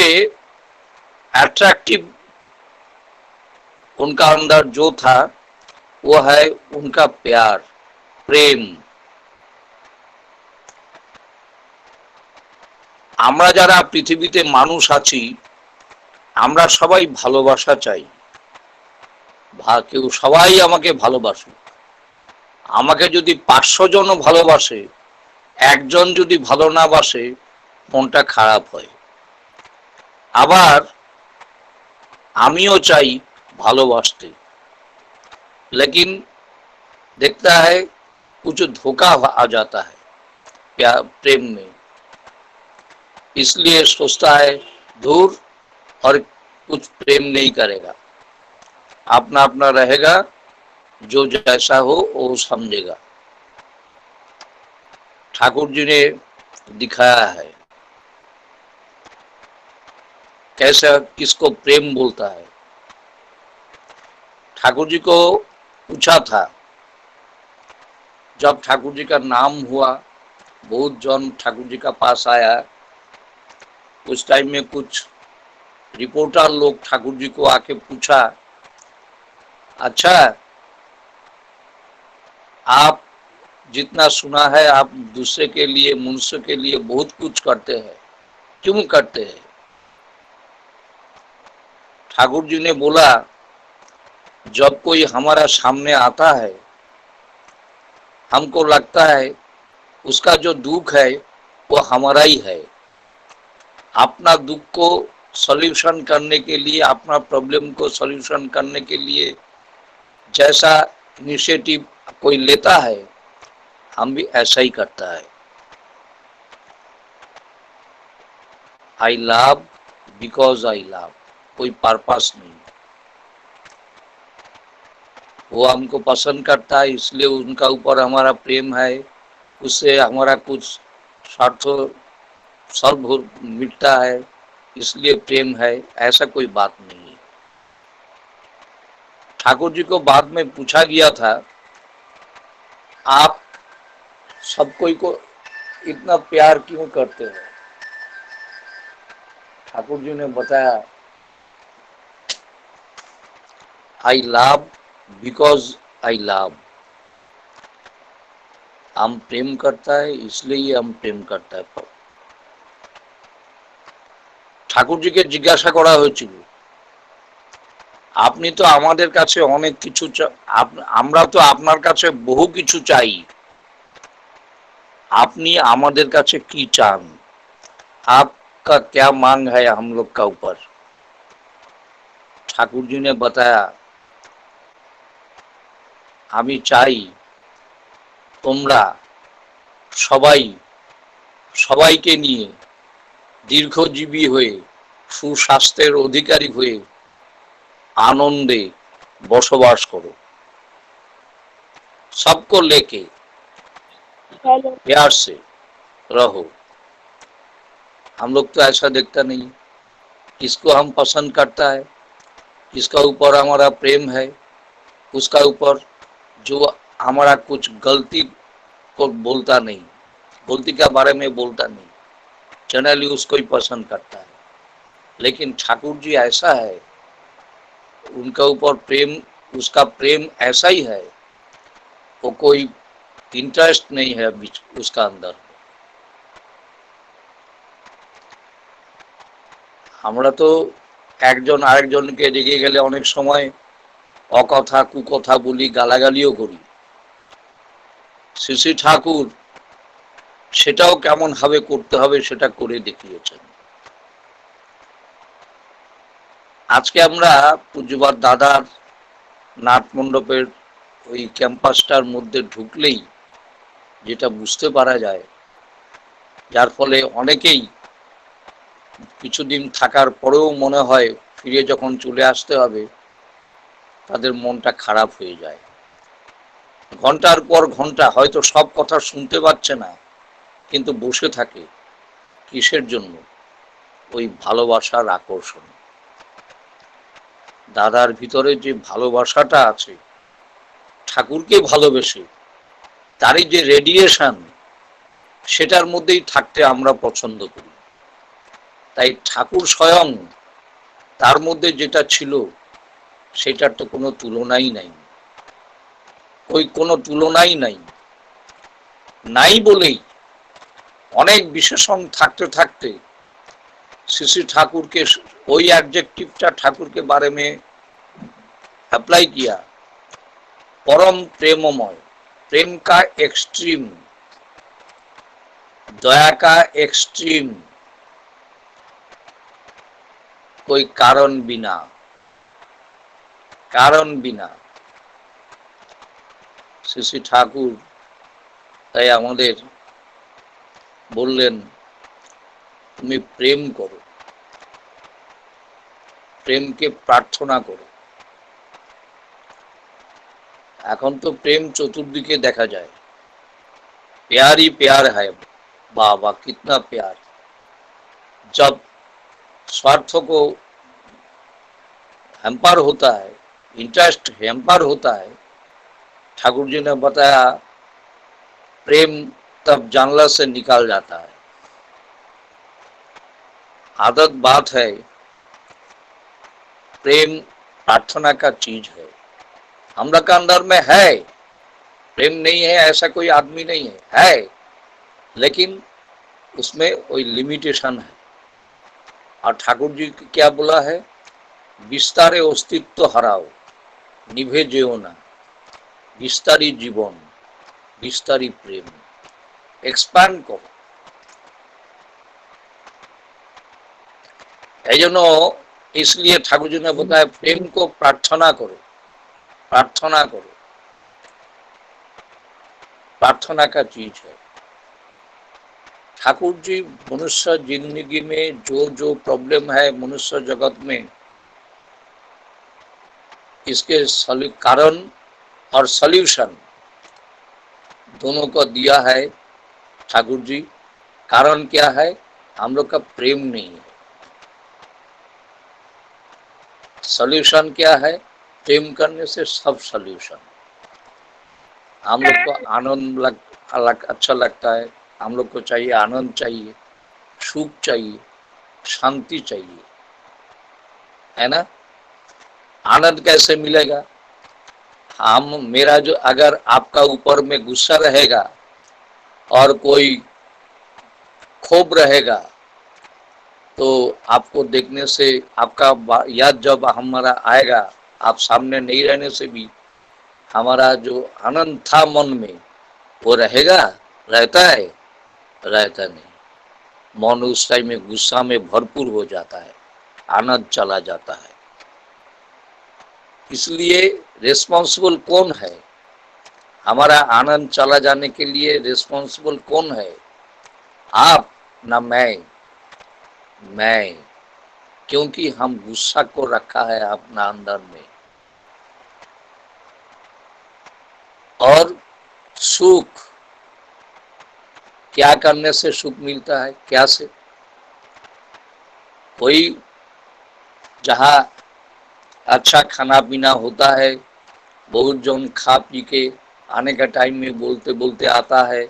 Speaker 11: अट्रैक्टिव उनका अंदर जो था वो है उनका प्यार, प्रेम। আমরা যারা পৃথিবীতে মানুষ আছি আমরা সবাই ভালোবাসা চাই, কেউ সবাই আমাকে ভালোবাসে। আমাকে যদি 500 জন ভালোবাসে, একজন যদি ভালো না বাসে মনটা খারাপ হয়। আবার আমিও চাই ভালোবাসতে, लेकिन देखता है कुछ धोखा आ जाता है प्रेम में, इसलिए सोचता है दूर और कुछ प्रेम नहीं करेगा, अपना अपना रहेगा, जो जैसा हो वो समझेगा। ठाकुर जी ने दिखाया है कैसे किसको प्रेम बोलता है। ठाकुर जी को पूछा था, जब ठाकुर जी का नाम हुआ बहुत जन ठाकुर जी का पास आया, उस टाइम में कुछ रिपोर्टर लोग ठाकुर जी को आके पूछा, अच्छा आप जितना सुना है आप दूसरे के लिए, मनुष्य के लिए बहुत कुछ करते हैं, क्यों करते हैं? ठाकुर जी ने बोला, जब कोई हमारा सामने आता है हमको लगता है उसका जो दुख है वो हमारा ही है। अपना दुख को सॉल्यूशन करने के लिए, अपना प्रॉब्लम को सॉल्यूशन करने के लिए जैसा इनिशिएटिव कोई लेता है हम भी ऐसा ही करता है। I love because I love, कोई पर्पस नहीं। वो हमको पसंद करता है इसलिए उनका ऊपर हमारा प्रेम है, उससे हमारा कुछ स्वार्थ सब मिटता है इसलिए प्रेम है, ऐसा कोई बात नहीं है। ठाकुर जी को बाद में पूछा गया था, आप सब कोई को इतना प्यार क्यों करते हो? ठाकुर जी ने बताया, I love because I love. हम प्रेम करता है इसलिए हम प्रेम करता है। ঠাকুর জিকে জিজ্ঞাসা করা হয়েছিল, আপনি তো আমাদের কাছে অনেক কিছু, আমরা তো আপনার কাছে বহু কিছু চাই, আপনি আমাদের কাছে কি চান? आपका क्या मांग है हम लोग का ऊपर? ठाकुर जी ने बताया, আমি চাই তোমরা সবাই সবাইকে নিয়ে দীর্ঘজীবী হয়ে সুস্বাস্থ্যের অধিকারী হয়ে आनंदे बसवास करो, सबको लेके प्यार से रहो। हम लोग तो ऐसा देखता नहीं, किसको हम पसंद करता है, किसका ऊपर हमारा प्रेम है, उसका ऊपर जो हमारा कुछ गलती को बोलता नहीं, गलती के बारे में बोलता नहीं, जनरली उसको ही पसंद करता है। लेकिन ठाकुर जी ऐसा है, उनका ऊपर प्रेम, उसका प्रेम ऐसा ही है, वो कोई इंटरेस्ट नहीं है बीच उसका अंदर। আমরা তো একজন আরেকজনকে রেগে গেলে অনেক সময় অকথা কুকথা বলি, গালাগালিও করি। শ্রী শ্রী ঠাকুর সেটাও কেমন ভাবে করতে হবে সেটা করে দেখিয়েছেন। আজকে আমরা পূজ্যপাদ দাদার নাট মণ্ডপের ওই ক্যাম্পাসটার মধ্যে ঢুকলেই যেটা বুঝতে পারা যায়, যার ফলে অনেকেই কিছুদিন থাকার পরেও মনে হয় ফিরে যখন চলে আসতে হবে তাদের মনটা খারাপ হয়ে যায়। ঘন্টার পর ঘন্টা হয়তো সব কথা শুনতে পাচ্ছে না, কিন্তু বসে থাকে কিসের জন্য? ওই ভালোবাসার আকর্ষণ। দাদার ভিতরে যে ভালোবাসাটা আছে, ঠাকুরকে ভালোবেসে তারই যে রেডিয়েশন, সেটার মধ্যেই থাকতে আমরা পছন্দ করি। তাই ঠাকুর স্বয়ং তার মধ্যে যেটা ছিল সেটার তো কোনো তুলনাই নাই, ওই কোনো তুলনাই নাই। নাই বলেই অনেক বিশেষণ থাকতে থাকতে श्री श्री ठाकुर के वही एडजेक्टिवटा ठाकुर के बारे में अप्लाई किया, परम प्रेममय, प्रेम का एक्सट्रीम, दया का एक्सट्रीम, कोई कारण बिना, कारण बिना। श्री श्री ठाकुर তাই আমাদের বললেন তুমি প্রেম করো, প্রেমকে প্রার্থনা করো। এখন তো প্রেম চতুর্দিকে দেখা যায়, प्यार ही प्यार है। वाह वाह, कितना प्यार। जब स्वार्थ को हैम्पर होता है, इंटरेस्ट हैम्पर होता है, ठाकुर जी ने बताया प्रेम तब जानला से निकाल जाता है। आदत बात है, प्रेम प्रार्थना का चीज है। हम लोग का अंदर में है, प्रेम नहीं है ऐसा कोई आदमी नहीं है, लेकिन उसमें कोई लिमिटेशन है। और ठाकुर जी क्या बोला है, विस्तारे अस्तित्व हराओ, निभे जेओ ना, विस्तारी जीवन, विस्तारी प्रेम, एक्सपैंड करो। इसलिए ठाकुर जी ने बताया प्रेम को प्रार्थना करो, प्रार्थना करो। प्रार्थना का चीज है। ठाकुर जी मनुष्य जिंदगी में जो जो प्रॉब्लम है मनुष्य जगत में, इसके कारण और सॉल्यूशन दोनों को दिया है ठाकुर जी। कारण क्या है? हम लोग का प्रेम नहीं है। सॉल्यूशन क्या है? प्रेम करने से सब सॉल्यूशन। हम लोग को आनंद अच्छा लगता है, हम लोग को चाहिए आनंद, चाहिए सुख, चाहिए शांति चाहिए, है ना। आनंद कैसे मिलेगा? मेरा जो अगर आपका ऊपर में गुस्सा रहेगा और कोई क्षोभ रहेगा तो आपको देखने से आपका याद जब हमारा आएगा, आप सामने नहीं रहने से भी हमारा जो आनंद था मन में वो रहेगा, रहता है? रहता नहीं। मन उस टाइम में गुस्सा में भरपूर हो जाता है, आनंद चला जाता है। इसलिए रिस्पॉन्सिबल कौन है? हमारा आनंद चला जाने के लिए रिस्पॉन्सिबल कौन है? आप ना मैं। क्योंकि हम गुस्सा को रखा है अपना अंदर में। और सुख क्या करने से सुख मिलता है? क्या से? वही जहाँ अच्छा खाना पीना होता है, बहुत जन खा पी के आने का टाइम में बोलते बोलते आता है,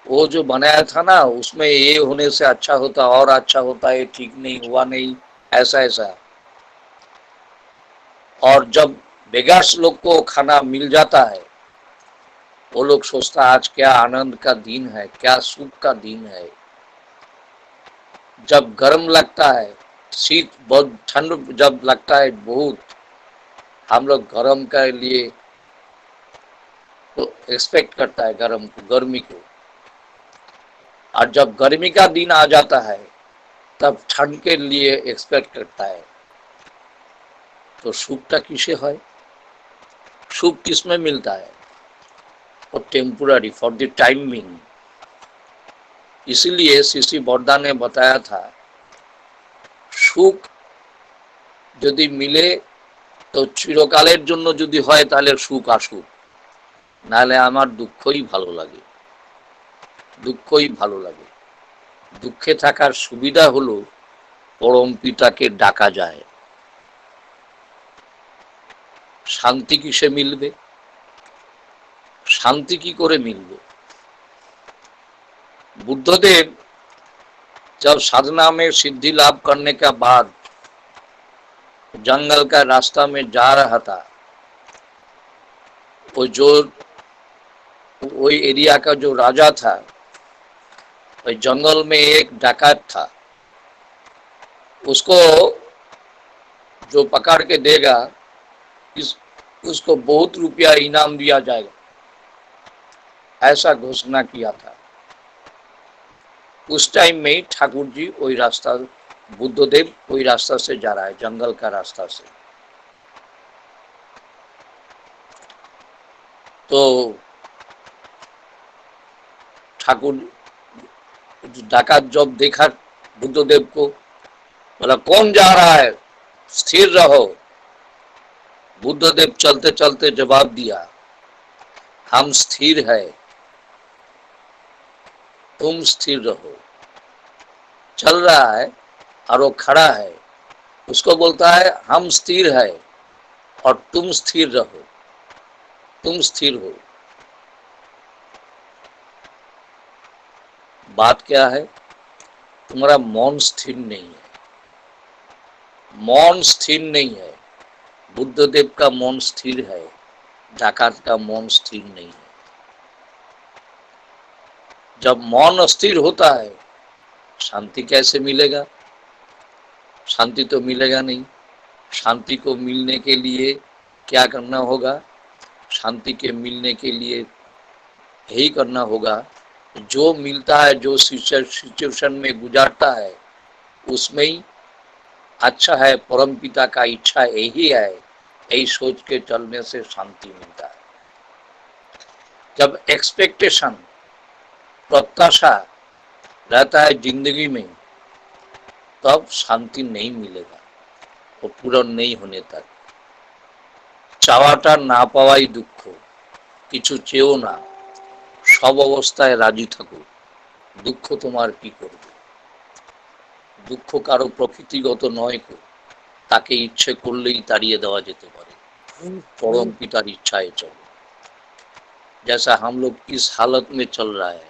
Speaker 11: वो जो बनाया था ना उसमें ये होने से अच्छा होता और अच्छा होता है, ठीक नहीं हुआ नहीं, ऐसा ऐसा। और जब बेगास लोग को खाना मिल जाता है, वो लोग सोचता आज क्या आनंद का दिन है, क्या सुख का दिन है। जब गर्म लगता है, शीत बहुत ठंड जब लगता है बहुत, हम लोग गर्म के लिए तो एक्सपेक्ट करता है गर्म को, गर्मी को। और जब गर्मी का दिन आ जाता है तब ठंड के लिए एक्सपेक्ट करता है। तो सुखटा किसे है? सुख किसमें मिलता है? वो टेम्पोररी, फॉर द टाइमिंग। इसलिए श्री बरदा ने बताया था सुख यदि मिले तो চিরকালের জন্য যদি হয় তাহলে সুখ আসুক, নাহলে আমার দুঃখই ভালো লাগে, দুঃখই ভালো লাগে। দুঃখে থাকার সুবিধা হলো পরম পিতাকে ডাকা যায়। শান্তি কিসে মিলবে? শান্তি কি করে मिलবে? बुद्धदेव जब साधना में सिद्धि लाभ करने के बाद जंगल का रास्ता में जा रहा था, वो जो वही एरिया का जो राजा था, वही जंगल में एक डाकत था, उसको जो पकड़ के देगा उसको बहुत रुपया इनाम दिया जाएगा, ऐसा घोषणा किया था। उस टाइम में ठाकुर जी वही रास्ता, बुद्धदेव वही रास्ता से जा रहा है, जंगल का रास्ता से। तो ठाकुर डाकात जब देखा बुद्धदेव को, बोला कौन जा रहा है, स्थिर रहो। बुद्धदेव चलते चलते जवाब दिया, हम स्थिर है, तुम स्थिर रहो। चल रहा है और वो खड़ा है, उसको बोलता है हम स्थिर है और तुम स्थिर रहो, तुम स्थिर हो। बात क्या है? तुम्हारा मौन स्थिर नहीं है, मौन स्थिर नहीं है। बुद्धदेव का मौन स्थिर है, डाकात का मौन स्थिर नहीं है। जब मौन अस्थिर होता है, शांति कैसे मिलेगा? शांति तो मिलेगा नहीं। शांति को मिलने के लिए क्या करना होगा? शांति के मिलने के लिए यही करना होगा, जो मिलता है, जो सिचुएशन में गुजारता है, उसमें ही अच्छा है, परम पिता का इच्छा यही है, यही सोच के चलने से शांति मिलता है। जब एक्सपेक्टेशन, प्रत्याशा रहता है जिंदगी में, तब शांति नहीं मिलेगा, वो पूरा नहीं होने तक। চাওয়াটা না পাওয়াই দুঃখ, কিছু চেয়েও না, সব অবস্থায় রাজি থাকো, দুঃখ তোমার কি করবে? দুঃখ কারো প্রকৃতিগত নয়, তাকে ইচ্ছে করলেই তাড়িয়ে দেওয়া যেতে পারে, परम पितार इच्छाएं चलो। जैसा हम लोग इस हालत में चल रहा है,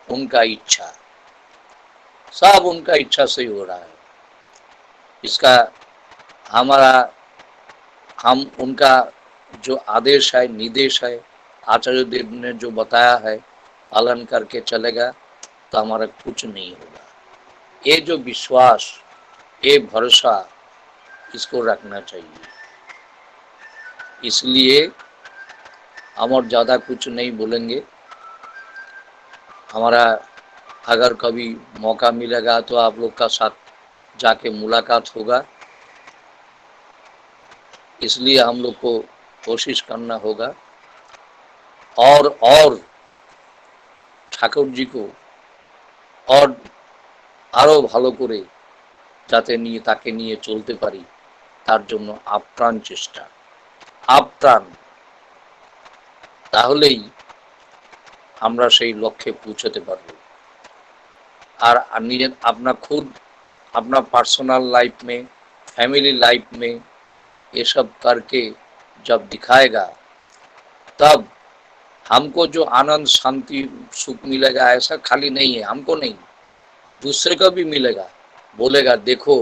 Speaker 11: उनका इच्छा, सब उनका इच्छा से हो रहा है। इसका हमारा, हम उनका जो आदेश है, निर्देश है, आचार्य देव ने जो बताया है, पालन करके चलेगा तो हमारा कुछ नहीं होगा। ये जो विश्वास, ये भरोसा, इसको रखना चाहिए। इसलिए हम और ज़्यादा कुछ नहीं बोलेंगे। हमारा अगर कभी मौका मिलेगा तो आप लोग का साथ जाके मुलाकात होगा, इसलिए हम लोग को कोशिश करना होगा और ठाकुर जी को और আরো ভালো করে যাতে নিয়ে তাকে নিয়ে চলতে পারি, তার জন্য আপ্রাণ চেষ্টা, আপ্রাণ, তাহলেই আমরা সেই লক্ষ্যে পৌঁছতে পারব। और अपना खुद अपना पर्सनल लाइफ में, फैमिली लाइफ में ये सब करके जब दिखाएगा तब हमको जो आनंद, शांति, सुख मिलेगा ऐसा खाली नहीं है, हमको नहीं, दूसरे को भी मिलेगा। बोलेगा देखो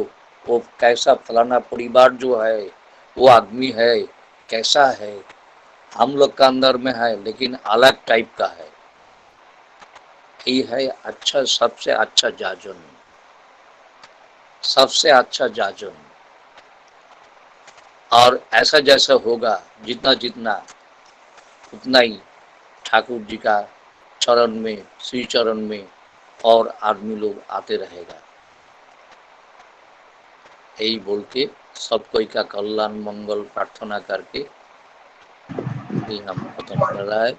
Speaker 11: वो कैसा फलाना परिवार जो है, वो आदमी है, कैसा है, हम लोग का अंदर में है लेकिन अलग टाइप का है। ये है अच्छा, सबसे अच्छा जाजन, सबसे अच्छा जाजन। और ऐसा जैसा होगा, जितना जितना उतना ही ठाकुर जी का चरण में, श्री चरण में और आदमी लोग आते रहेगा। यही बोल के सब कोई का कल्याण मंगल प्रार्थना करके ये हम खत्म कर रहा है।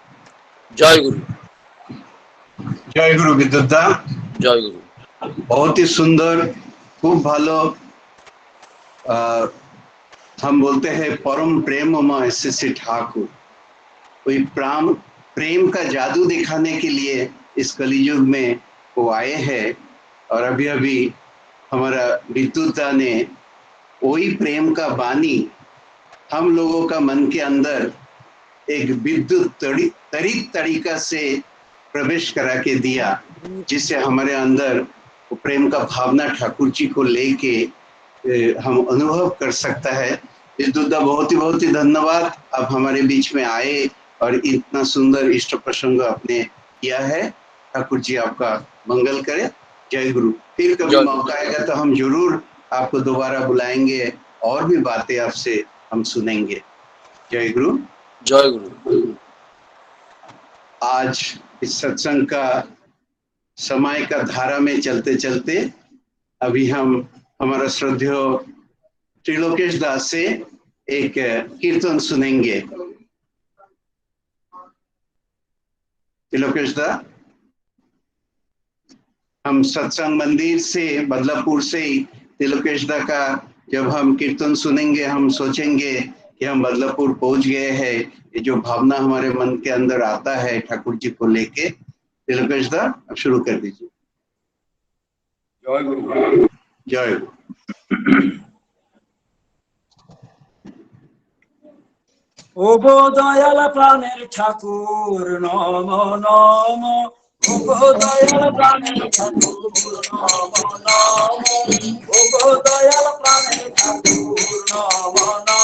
Speaker 11: जय गुरु।
Speaker 1: जय गुरु विद्युता।
Speaker 11: जय गुरु।
Speaker 1: बहुत ही सुंदर, खूब भालो। हम बोलते हैं परम प्रेममय श्री ठाकुर, कोई प्रेम का जादू दिखाने के लिए इस कलियुग में वो आए हैं। और अभी अभी हमारा विद्युता ने वही प्रेम का बानी हम लोगों का मन के अंदर एक विद्युत तरित तरीका से प्रवेश करा के दिया, जिससे हमारे अंदर वो प्रेम का भावना ठाकुर जी को लेके हम अनुभव कर सकता है। विद्युता बहुत ही धन्यवाद, आप हमारे बीच में आए और इतना सुंदर इष्ट प्रसंग आपने किया है। ठाकुर जी आपका मंगल करे। जय गुरु। फिर कभी मौका आएगा तो हम जरूर आपको दोबारा बुलाएंगे और भी बातें आपसे हम सुनेंगे। जय गुरु।
Speaker 11: जय गुरु।
Speaker 1: आज इस सत्संग का समय का धारा में चलते चलते अभी हम हमारा श्रद्धेय त्रिलोकेश दास से एक कीर्तन सुनेंगे। त्रिलोकेश दास, हम सत्संग मंदिर से, बदलापुर से ही त्रिलोकेश दास का जब हम कीर्तन सुनेंगे हम सोचेंगे कि हम बदलापुर पहुंच गए हैं। ये जो भावना हमारे मन के अंदर आता है ठाकुर जी को लेके। त्रिलोकेश दास, अब शुरू कर दीजिए।
Speaker 3: जय गुरु।
Speaker 1: जय गुरु।
Speaker 2: ও গো দয়াল প্রাণের ঠাকুর নম নম, ও গো দয়াল প্রাণের ঠাকুর নম নম, ও গো দয়াল প্রাণের ঠাকুর নম নম।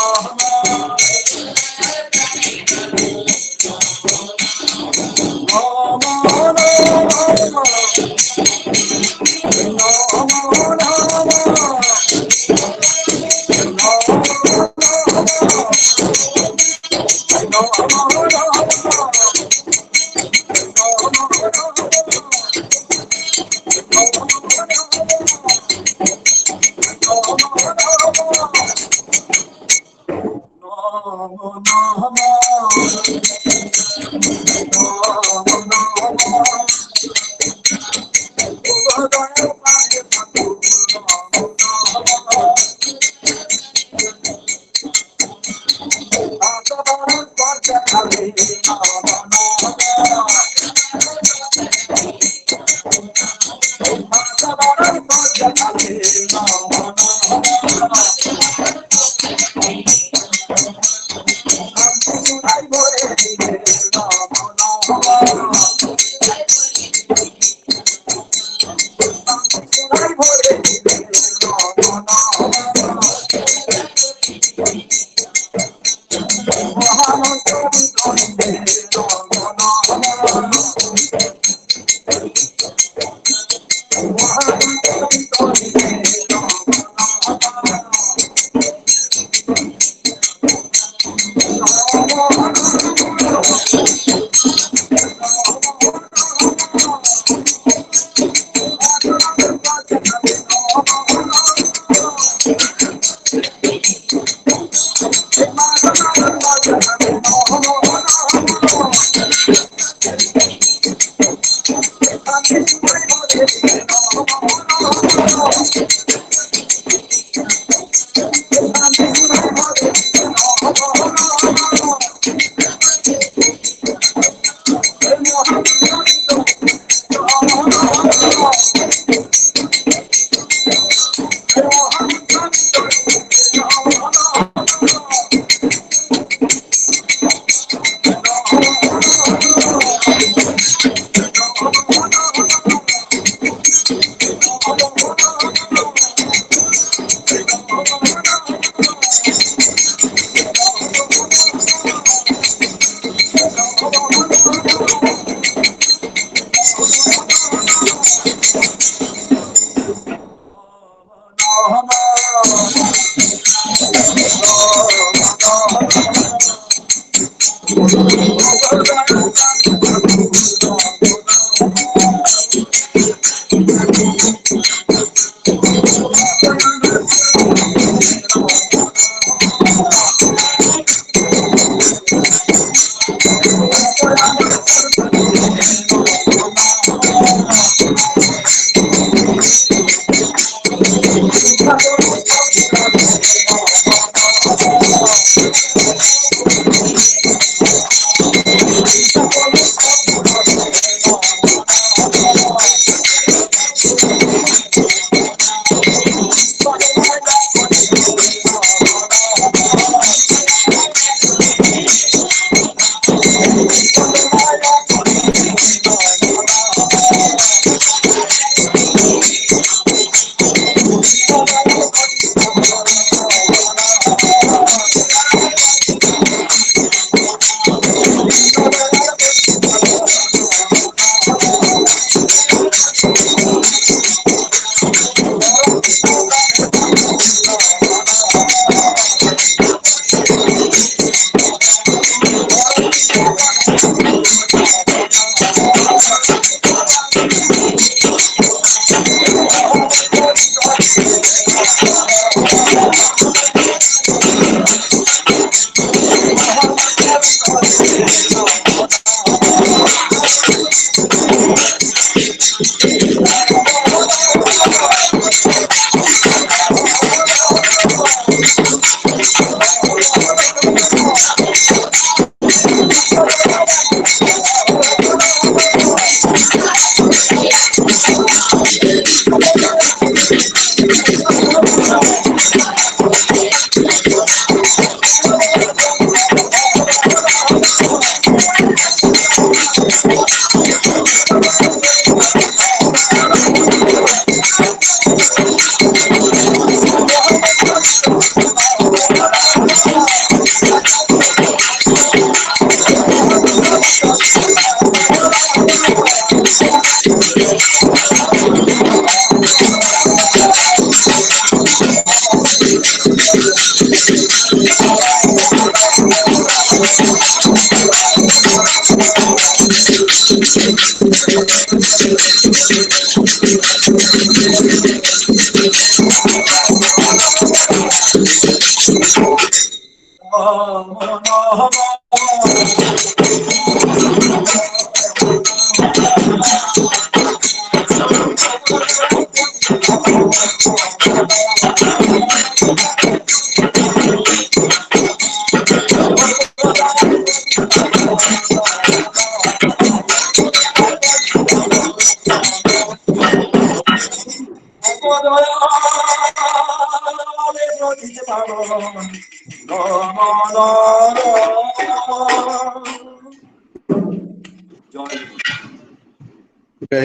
Speaker 1: जय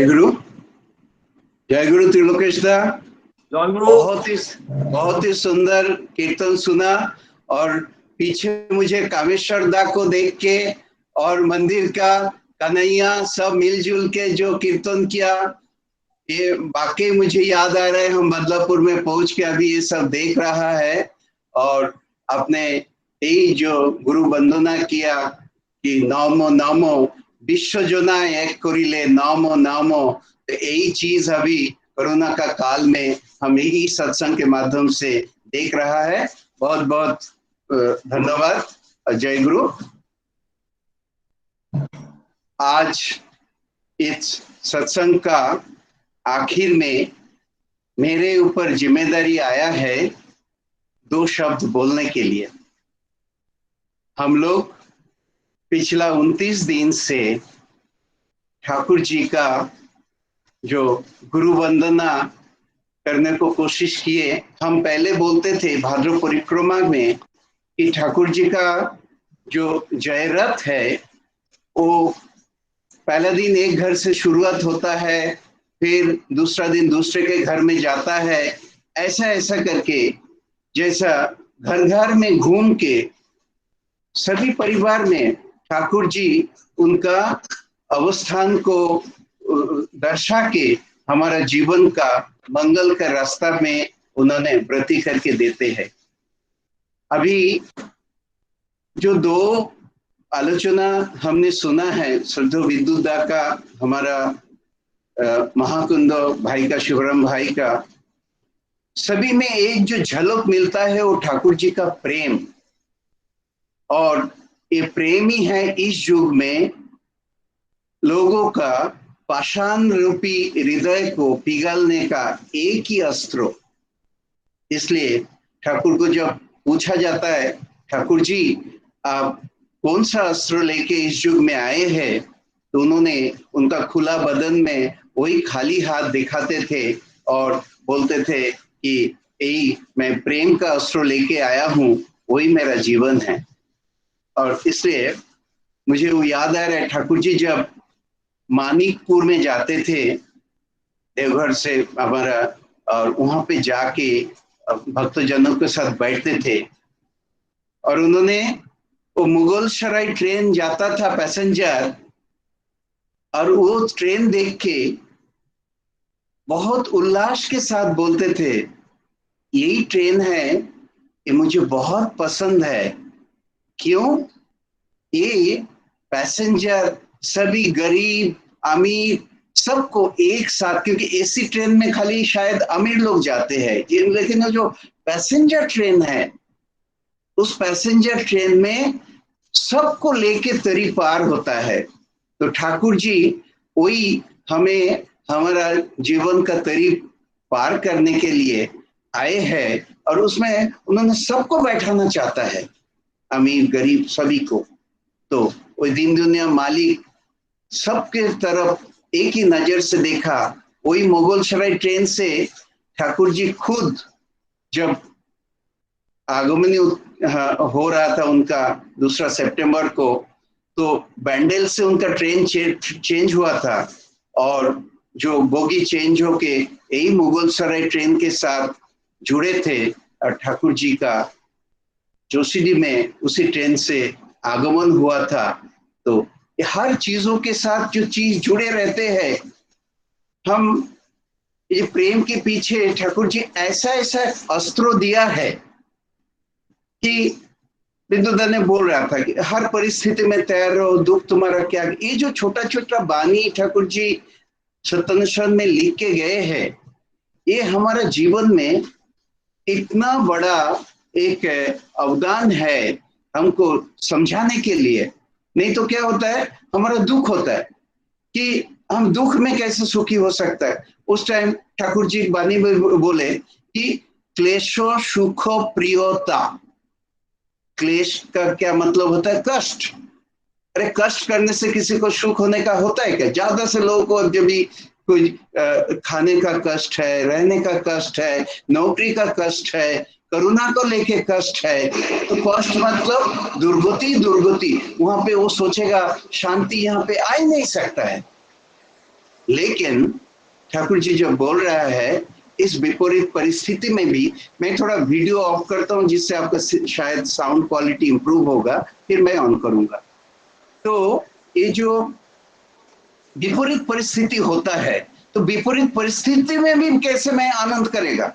Speaker 1: गुरु, जय गुरु त्रिलोकेश दा।
Speaker 2: जय गुरु।
Speaker 1: बहुत ही सुंदर कीर्तन सुना और पीछे मुझे कामेश्वर दा को देख के और मंदिर का कन्हैया सब मिलजुल के जो कीर्तन किया, ये वाकई मुझे याद आ रहा है। हम बदलापुर में पहुंच के अभी ये सब देख रहा है और अपने यही जो गुरु वंदना किया कि नामो नामो विश्व जोना एक करिले नामो नामो, तो यही चीज अभी कोरोना का काल में हम यही सत्संग के माध्यम से देख रहा है। बहुत बहुत धन्यवाद। जय गुरु। आज इस सत्संग का आखिर में मेरे ऊपर जिम्मेदारी आया है 2 शब्द बोलने के लिए। हम लोग पिछला 29 दिन से ठाकुर जी का जो गुरु वंदना करने को कोशिश किए। हम पहले बोलते थे भाद्र परिक्रमा में कि ठाकुर जी का जो जय रथ है वो पहला दिन एक घर से शुरुआत होता है, फिर दूसरा दिन दूसरे के घर में जाता है, ऐसा करके जैसा घर घर में घूम के सभी परिवार में ठाकुर जी उनका अवस्थान को दर्शा के हमारा जीवन का मंगल का रास्ता में उन्होंने व्रती करके देते हैं। अभी जो 2 आलोचना हमने सुना है, श्रद्धेय विद्युत दा का, हमारा महाकुंद भाई का, शिवराम भाई का, सभी में एक जो झलक मिलता है वो ठाकुर जी का प्रेम। और ये प्रेम ही है इस युग में लोगों का पाषाण रूपी हृदय को पिघलने का एक ही अस्त्र। इसलिए ठाकुर को जब पूछा जाता है, ठाकुर जी आप कौन सा अस्त्र लेके इस युग में आए हैं, तो उन्होंने उनका खुला बदन में वही खाली हाथ दिखाते थे और बोलते थे कि यही मैं प्रेम का अस्त्र लेके आया हूँ, वही मेरा जीवन है। और इसलिए मुझे वो याद आ रहा है, ठाकुर जी जब मानिकपुर में जाते थे देवघर से हमारा, और वहां पे जाके भक्तजनों के साथ बैठते थे और उन्होंने वो मुगल सराय ट्रेन जाता था पैसेंजर, और वो ट्रेन देख के बहुत उल्लास के साथ बोलते थे यही ट्रेन है, ये मुझे बहुत पसंद है। क्यों? ये पैसेंजर सभी गरीब अमीर सबको एक साथ, क्योंकि एसी ट्रेन में खाली शायद अमीर लोग जाते हैं, लेकिन जो पैसेंजर ट्रेन है उस पैसेंजर ट्रेन में सबको लेके तरी पार होता है। तो ठाकुर जी वही हमें हमारा जीवन का तरी पार करने के लिए आए हैं, और उसमें उन्होंने सबको बैठाना चाहता है, अमीर गरीब सभी को। तो वो दिन दुनिया मालिक सबके तरफ एक ही नजर से देखा। वही मुगल सराय ट्रेन से ठाकुर जी खुद जब आगमनी हो रहा था उनका 2 सितंबर को, तो बैंडल से उनका ट्रेन चेंज हुआ था, और जो बोगी चेंज होके यही मुगल सराय ट्रेन के साथ जुड़े थे, और ठाकुर जी का जोशीडी में उसी ट्रेन से आगमन हुआ था। तो हर चीजों के साथ जो चीज जुड़े रहते हैं, हम ये प्रेम के पीछे ठाकुर जी ऐसा अस्त्र दिया है कि विद्युदा ने बोल रहा था कि हर परिस्थिति में तैयार रहो, दुख तुम्हारा क्या। ये जो छोटा छोटा बानी ठाकुर जी सत्संग में लिख के गए हैं, ये हमारा जीवन में इतना बड़ा एक अवदान है हमको समझाने के लिए। नहीं तो क्या होता है, हमारा दुख होता है कि हम दुख में कैसे सुखी हो सकता है। उस टाइम ठाकुर जी बानी में बोले कि क्लेशो सुखो प्रियोता। क्लेश का क्या मतलब होता है? कष्ट। अरे कष्ट करने से किसी को सुख होने का होता है क्या? ज्यादा से लोगों को जब भी कोई खाने का कष्ट है, रहने का कष्ट है, नौकरी का कष्ट है, करुणा को लेके कष्ट है, तो कष्ट मतलब दुर्गति। दुर्गति वहां पे वो सोचेगा शांति यहाँ पे आ ही नहीं सकता है। लेकिन ठाकुर जी जो बोल रहा है, इस विपरीत परिस्थिति में भी, मैं थोड़ा वीडियो ऑफ करता हूँ जिससे आपका शायद साउंड क्वालिटी इंप्रूव होगा, फिर मैं ऑन करूंगा। तो ये जो विपरीत परिस्थिति होता है, तो विपरीत परिस्थिति में भी कैसे मैं आनंद करेगा,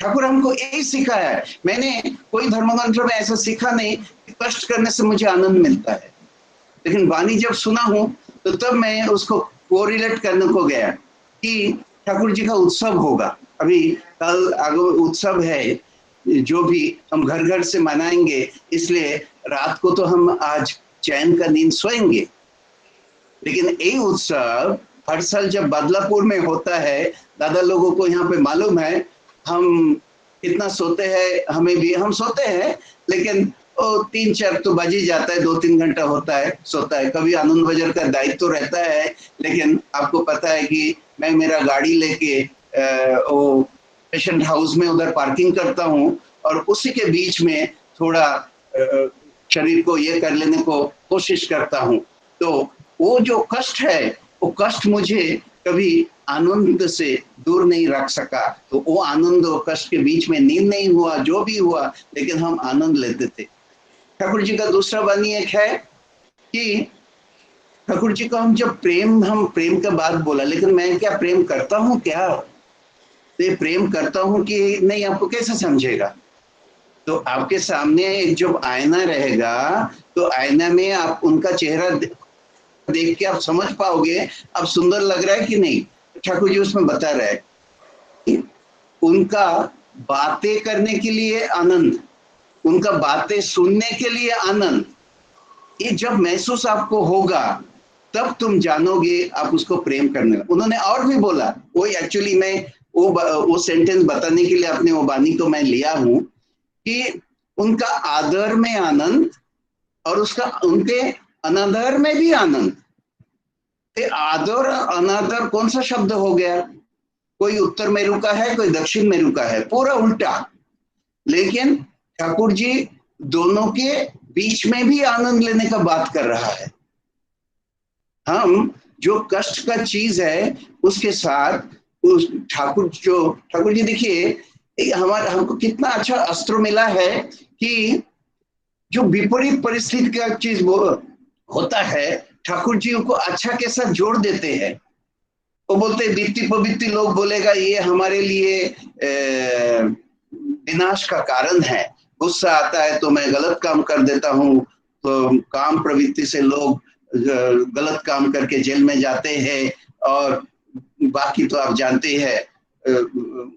Speaker 1: ठाकुर हमको यही सिखाया है। मैंने कोई धर्मग्रंथ में ऐसा सीखा नहीं कि कष्ट करने से मुझे आनंद मिलता है, लेकिन वाणी जब सुना हूं तो तब मैं उसको कोरिलेट करने को गया कि ठाकुर जी का उत्सव होगा, अभी कल आगे उत्सव है जो भी हम घर घर से मनाएंगे, इसलिए रात को तो हम आज चैन का नींद सोएंगे। लेकिन ये उत्सव हर साल जब बदलापुर में होता है, दादा लोगों को यहाँ पे मालूम है हम कितना सोते हैं, हमें भी हम सोते हैं, लेकिन 3-4 तो बज ही जाता है, 2-3 घंटा होता है सोता है। कभी आनंद बाजार का दायित्व तो रहता है, लेकिन आपको पता है कि मैं मेरा गाड़ी लेके वो पेशेंट हाउस में उधर पार्किंग करता हूँ और उसी के बीच में थोड़ा शरीर को ये कर लेने को कोशिश करता हूँ। तो वो जो कष्ट है, वो कष्ट मुझे कभी आनंद से दूर नहीं रख सका। तो वो आनंद और कष्ट के बीच में नींद नहीं हुआ, जो भी हुआ, लेकिन हम आनंद लेते थे। ठाकुर जी का दूसरा वाणी एक है कि ठाकुर जी का हम प्रेम का बात बोला, लेकिन मैं क्या प्रेम करता हूँ क्या? तो ये प्रेम करता हूँ कि नहीं, आपको कैसे समझेगा? तो आपके सामने एक जो आईना रहेगा, तो आईना में आप उनका चेहरा देख के आप समझ पाओगे अब सुंदर लग रहा है कि नहीं। ठाकुर जी उसमें बता रहे हैं कि उनका बातें करने के लिए आनंद, उनका बातें सुनने के लिए आनंद, ये जब महसूस आपको होगा तब तुम जानोगे आप उसको प्रेम करने लगे। उन्होंने और भी बोला, वो एक्चुअली मैं वो सेंटेंस बताने के लिए अपने वो वाणी को मैं लिया हूं कि उनका आदर में आनंद और उसका उनके अनादर में भी आनंद। आदर अनादर कौन सा शब्द हो गया? कोई उत्तर मेरु का है, कोई दक्षिण मेरु का है, पूरा उल्टा। लेकिन ठाकुर जी दोनों के बीच में भी आनंद लेने का बात कर रहा है। हम जो कष्ट का चीज है उसके साथ उस ठाकुर जी देखिए हमको कितना अच्छा अस्त्र मिला है कि जो विपरीत परिस्थिति का चीज होता है, ठाकुर जी उनको अच्छा के साथ जोड़ देते हैं। वो बोलते हैं बीती पवित्र लोग बोलेगा ये हमारे लिए विनाश का कारण है। गुस्सा आता है तो मैं गलत काम कर देता हूँ, तो काम प्रवृत्ति से लोग गलत काम करके जेल में जाते हैं, और बाकी तो आप जानते हैं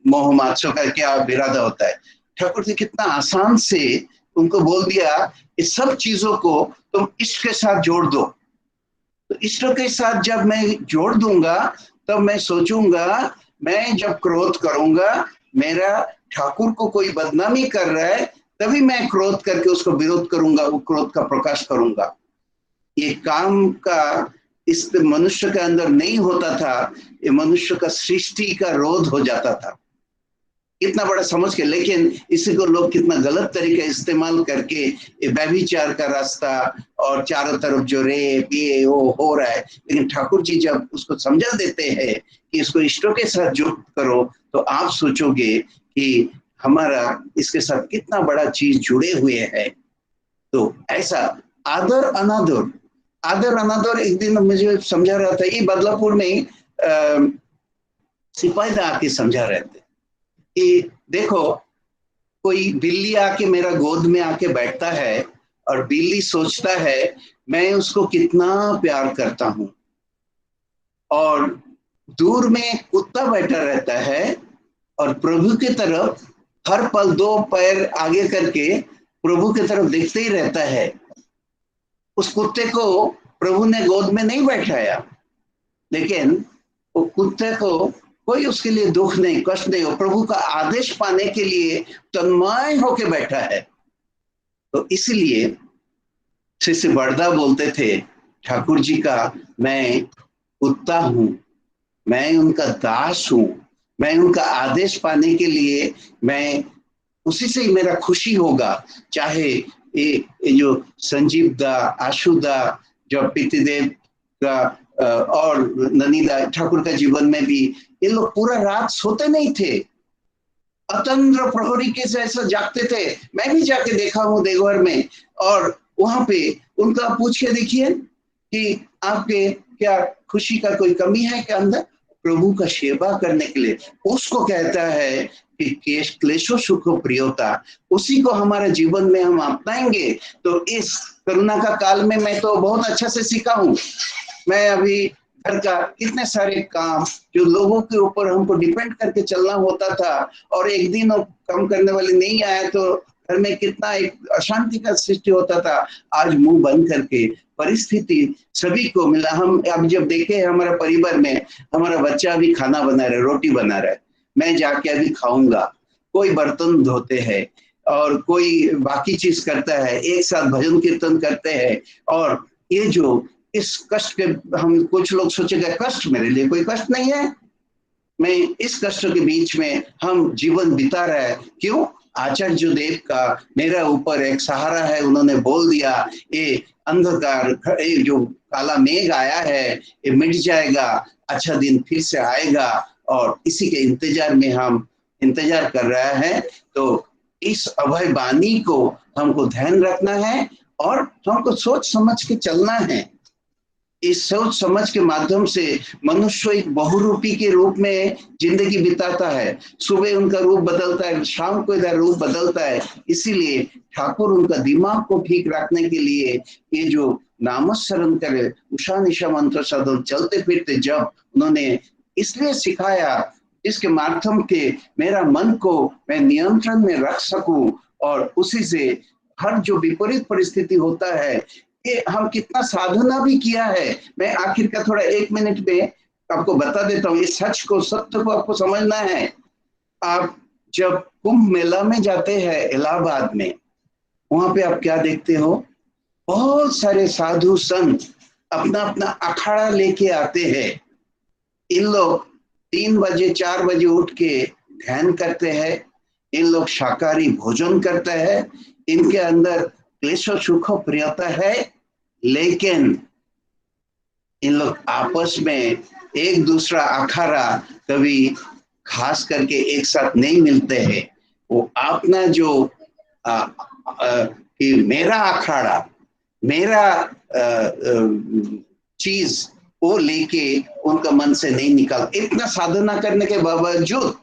Speaker 1: मोह मात्सर्य का क्या विरादा होता है। ठाकुर जी कितना आसान से उनको बोल दिया इस सब चीजों को तुम इष्ट के साथ जोड़ दो। तो इष्ट के साथ जब मैं जोड़ दूंगा तब मैं सोचूंगा, मैं जब क्रोध करूंगा, मेरा ठाकुर को कोई बदनामी कर रहा है, तभी मैं क्रोध करके उसको विरोध करूंगा, वो क्रोध का प्रकाश करूंगा। ये काम का इस मनुष्य के अंदर नहीं होता था, ये मनुष्य का सृष्टि का रोध हो जाता था। इतना बड़ा समझ के, लेकिन इसी को लोग कितना गलत तरीके इस्तेमाल करके व्यभिचार का रास्ता और चारों तरफ जो रेप ये वो हो रहा है। लेकिन ठाकुर जी जब उसको समझा देते हैं कि इसको इष्टों के साथ जुड़ करो, तो आप सोचोगे कि हमारा इसके साथ कितना बड़ा चीज जुड़े हुए है। तो ऐसा आदर अनादर, आदर अनादर एक दिन मुझे समझा रहा था, ये बदलापुर में सिपाही आके समझा रहे थे कि देखो कोई बिल्ली आके मेरा गोद में आके बैठता है और बिल्ली सोचता है मैं उसको कितना प्यार करता हूं, और दूर में कुत्ता बैठा रहता है और प्रभु की तरफ हर पल 2 पैर आगे करके प्रभु की तरफ देखते ही रहता है। उस कुत्ते को प्रभु ने गोद में नहीं बैठाया, लेकिन वो कुत्ते को कोई उसके लिए दुख नहीं, कष्ट नहीं हो, प्रभु का आदेश पाने के लिए तन्मय होके बैठा है। तो इसलिए श्री बरदा बोलते थे ठाकुर जी का मैं कुत्ता हूं, मैं उनका दास हूं, मैं उनका आदेश पाने के लिए मैं उसी से ही मेरा खुशी होगा। चाहे ये जो संजीव दा, आशुदा, जो पितिदेव का और ननीदा ठाकुर का जीवन में भी ये लोग पूरा रात सोते नहीं थे, अतंद्र प्रहरी के ऐसा जागते थे। मैं भी जाके देखा हूँ देवघर में, और वहां पे उनका पूछ के देखिए कि आपके क्या खुशी का कोई कमी है क्या अंदर, प्रभु का सेवा करने के लिए। उसको कहता है कि क्लेशो सुख प्रियता, उसी को हमारे जीवन में हम अपनाएंगे तो इस कोरोना का काल में मैं तो बहुत अच्छा से सीखा हूँ। मैं अभी घर का कितने सारे काम जो लोगों के ऊपर हमको डिपेंड करके चलना होता था, और एक दिन काम करने वाले नहीं आया तो घर में कितना एक अशांति का सृष्टि होता था। आज मुंह बंद करके परिस्थिति सभी को मिला। हम अब जब देखे हमारा परिवार में हमारा बच्चा भी खाना बना रहा है, रोटी बना रहा है, मैं जाके अभी खाऊंगा, कोई बर्तन धोते हैं और कोई बाकी चीज करता है, एक साथ भजन कीर्तन करते हैं। और ये जो इस कष्ट के, हम कुछ लोग सोचेगा कष्ट, मेरे लिए कोई कष्ट नहीं है, मैं इस कष्ट के बीच में हम जीवन बिता रहा है। क्यों? आचार्य देव का मेरा ऊपर एक सहारा है, उन्होंने बोल दिया ये अंधकार, ये जो काला मेघ आया है ये मिट जाएगा, अच्छा दिन फिर से आएगा, और इसी के इंतजार में हम इंतजार कर रहा है। तो इस अभय वाणी को हमको ध्यान रखना है और हमको सोच समझ के चलना है। इस सोच समझ के माध्यम से मनुष्य एक बहुरूपी के रूप में जिंदगी बिताता है। सुबह उनका रूप बदलता है, शाम को इधर रूप बदलता है। इसीलिए ठाकुर उनका दिमाग को ठीक रखने के लिए ये जो नामस्मरण करे, उषा निशा मंत्र सदल चलते फिरते जब उन्होंने इसलिए सिखाया इसके माध्यम के मेरा मन को मैं नियंत्रण में रख सकूं, और उसी से हर जो विपरीत परिस्थिति होता है, ये हम कितना साधना भी किया है। मैं आखिर का थोड़ा 1 मिनट में आपको बता देता हूँ, इस सच को, सत्य को आपको समझना है। आप जब कुंभ मेला में जाते हैं इलाहाबाद में, वहां पे आप क्या देखते हो, बहुत सारे साधु संत अपना अपना अखाड़ा लेके आते हैं। इन लोग 3 बजे 4 बजे उठ के ध्यान करते हैं, इन लोग शाकाहारी भोजन करते हैं, इनके अंदर क्लेश सुख प्रियता है, लेकिन इन लोग आपस में एक दूसरा अखाड़ा कभी खास करके एक साथ नहीं मिलते हैं। वो अपना जो कि मेरा अखाड़ा, मेरा चीज वो लेके उनका मन से नहीं निकल, इतना साधना करने के बावजूद।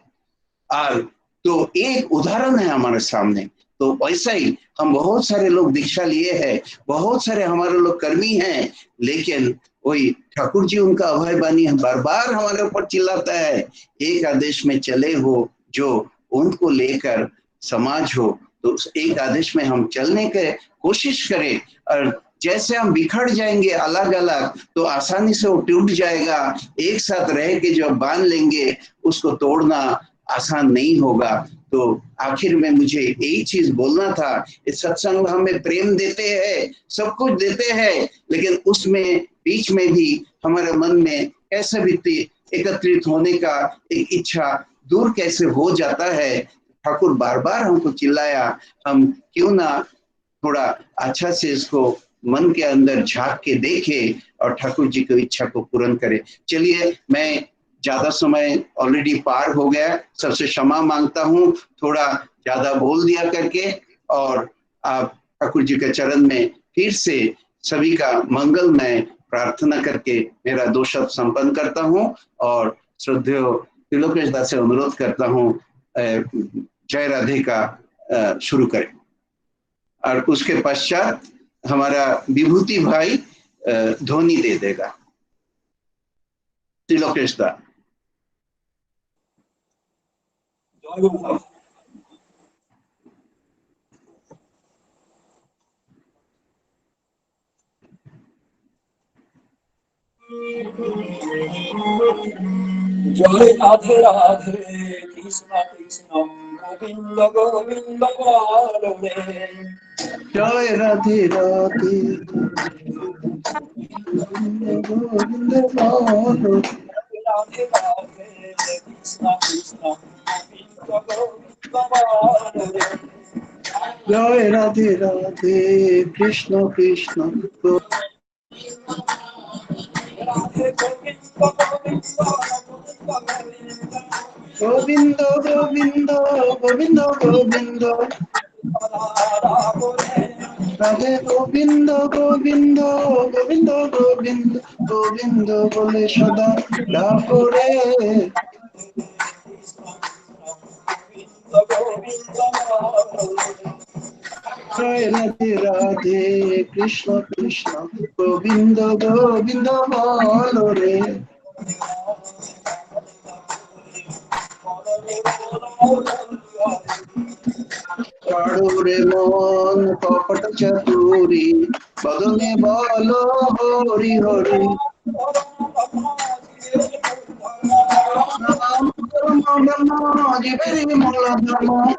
Speaker 1: तो एक उदाहरण है हमारे सामने। तो वैसा ही हम बहुत सारे लोग दीक्षा लिए हैं, बहुत सारे हमारे लोग कर्मी हैं, लेकिन वही ठाकुर जी उनका अभय वाणी बार बार हमारे ऊपर चिल्लाता है, एक आदेश में चले हो जो उनको लेकर समाज हो। तो उस एक आदेश में हम चलने के कोशिश करें, और जैसे हम बिखर जाएंगे अलग अलग तो आसानी से वो टूट जाएगा। एक साथ रह के जो बांध लेंगे उसको तोड़ना आसान नहीं होगा। तो आखिर में मुझे यही चीज बोलना था, इस सत्संग हमें प्रेम देते हैं, सब कुछ देते हैं, लेकिन उसमें बीच में भी हमारे मन में कैसे भी एकत्रित होने का एक इच्छा दूर कैसे हो जाता है। ठाकुर बार बार हमको चिल्लाया, हम क्यों ना थोड़ा अच्छा से इसको मन के अंदर झांक के देखे और ठाकुर जी की इच्छा को पूर्ण करे। चलिए, मैं ज्यादा समय ऑलरेडी पार हो गया, सबसे क्षमा मांगता हूँ, थोड़ा ज्यादा बोल दिया करके। और आप ठाकुर जी के चरण में फिर से सभी का मंगल मैं प्रार्थना करके मेरा 2 शब्द संपन्न करता हूँ, और श्रद्धेय त्रिलोकेश दास से अनुरोध करता हूँ जय राधे का शुरू करें। और उसके पश्चात हमारा विभूति भाई ध्वनि दे देगा। त्रिलोकेश दा।
Speaker 2: जय राधे राधे कृष्ण कृष्ण गोविंद गोविंद बाले।
Speaker 1: जय राधे राधे गोविंद बालो।
Speaker 2: राधे राधे कृष्ण कृष्ण गोविंद गोविंद बाले।
Speaker 1: जय राधे राधे कृष्ण कृष्ण
Speaker 2: राधे गोविंद गोविंद
Speaker 1: गोविंद गोविंद गोविंद राधे गोविंद गोविंद गोविंद गोविंद गोविंद बोले सदा डाको रे। जय राधे राधे कृष्ण कृष्ण गोविंद गोविंद बोलो रे। काढ़ो रे मन कपट चतुरी बदने बोलो हरि हरि। नाम कर्म ब्रह्म जीवे मूल धर्म।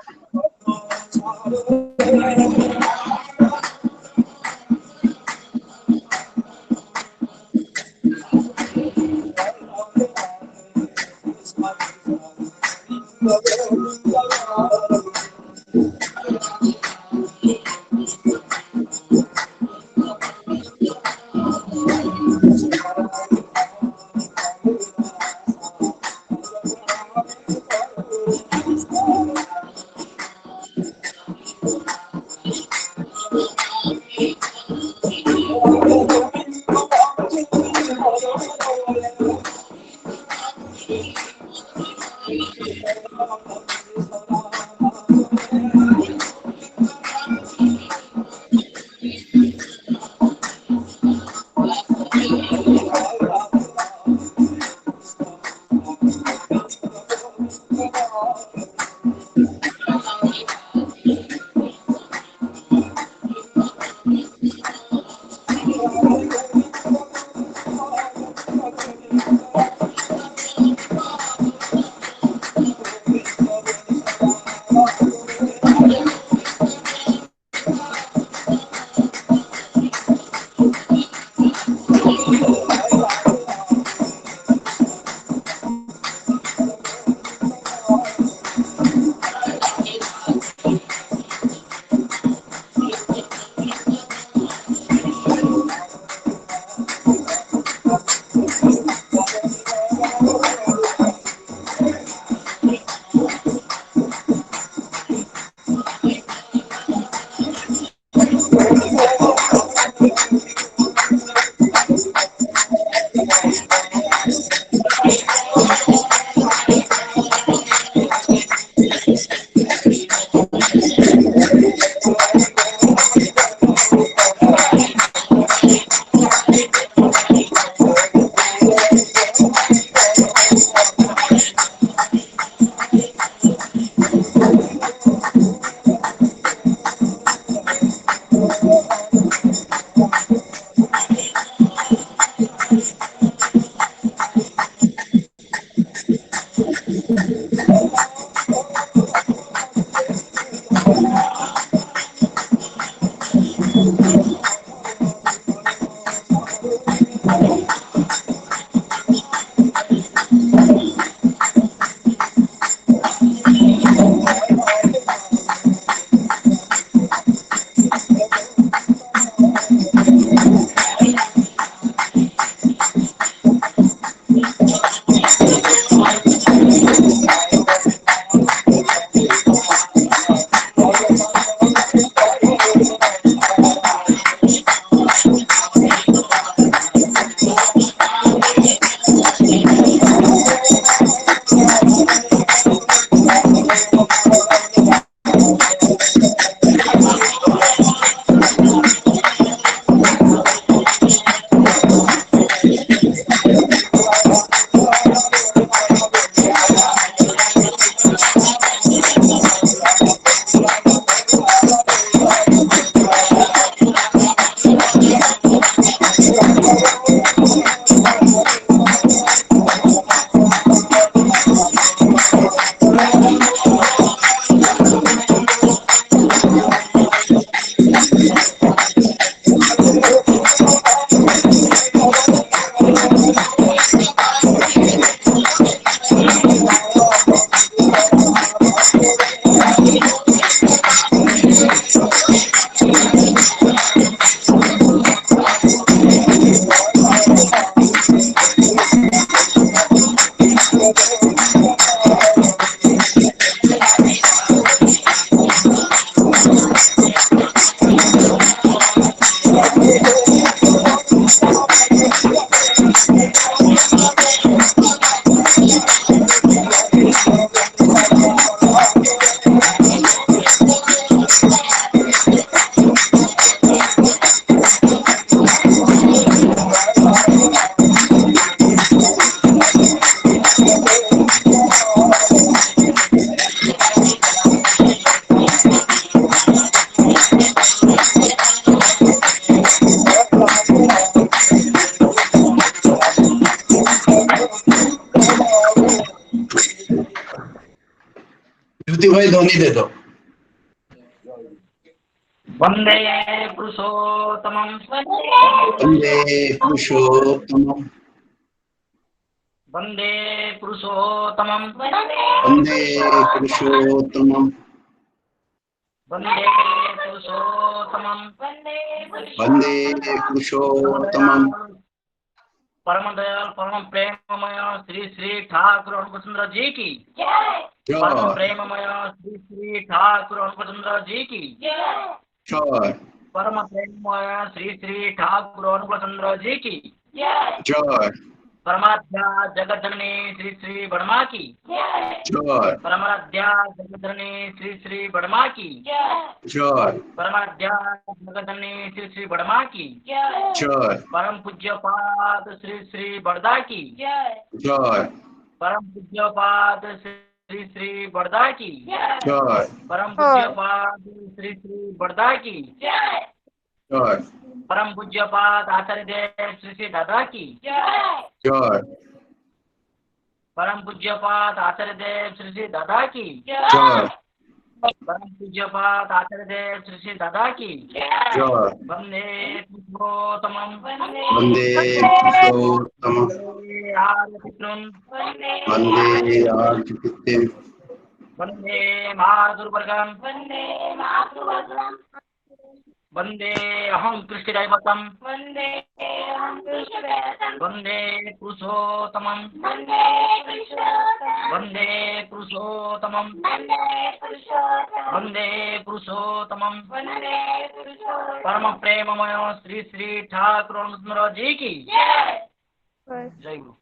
Speaker 1: ज्योति भाई ध्वनि दे दो।
Speaker 2: वंदे पुरुषोत्तमं
Speaker 1: वंदे पुरुषोत्तमं
Speaker 2: वंदे पुरुषोत्तमं
Speaker 1: वंदे पुरुषोत्तमं
Speaker 2: वंदे पुरुषोत्तमं
Speaker 1: वंदे पुरुषोत्तमं
Speaker 2: परम दयाल परम प्रेममय श्री श्री ठाकुर अनुपचंद्र जी की
Speaker 1: जय
Speaker 2: परम प्रेममय श्री श्री ठाकुर अनुपचंद्र जी की
Speaker 1: जय
Speaker 2: परम प्रेममय श्री श्री ठाकुर अनुपचंद्र जी की
Speaker 1: जय
Speaker 2: परमाध्या जगत जननी श्री श्री बर्मा की
Speaker 1: जय
Speaker 2: परमाध्या जगत जननी श्री श्री बर्मा की
Speaker 1: जय
Speaker 2: परमाध्या जगत जननी श्री श्री बर्मा की
Speaker 1: जय
Speaker 2: परम पूज्य पाद श्री श्री बड़दा की
Speaker 1: जय
Speaker 2: परम पूज्य पाद श्री श्री बड़दा की
Speaker 1: जय
Speaker 2: परम पूज्य पाद श्री श्री बड़दा की
Speaker 1: जय
Speaker 2: परम पूज्य पाद आचार्य देव श्री श्री दादा की
Speaker 1: जय
Speaker 2: परम पूज्य पाद आचार्य देव श्री श्री दादा की
Speaker 1: जय
Speaker 2: परम पूज्य पाद आचार्य देव श्री श्री दादा की
Speaker 1: जय
Speaker 2: वंदे पुरुषोत्तमं
Speaker 1: वंदे पुरुषोत्तमं
Speaker 2: वंदे आर्यपितॄन्
Speaker 1: वंदे आर्यपितॄन्
Speaker 2: वंदे मातुर्वर्गं वंदे अहं कृष्णदैवतं वंदे पुरुषोत्तमं वंदे पुरुषोत्तमं वंदे पुरुषोत्तमं परम प्रेममय श्री श्री ठाकुर अनुपचंद्र जी की जय गुरु।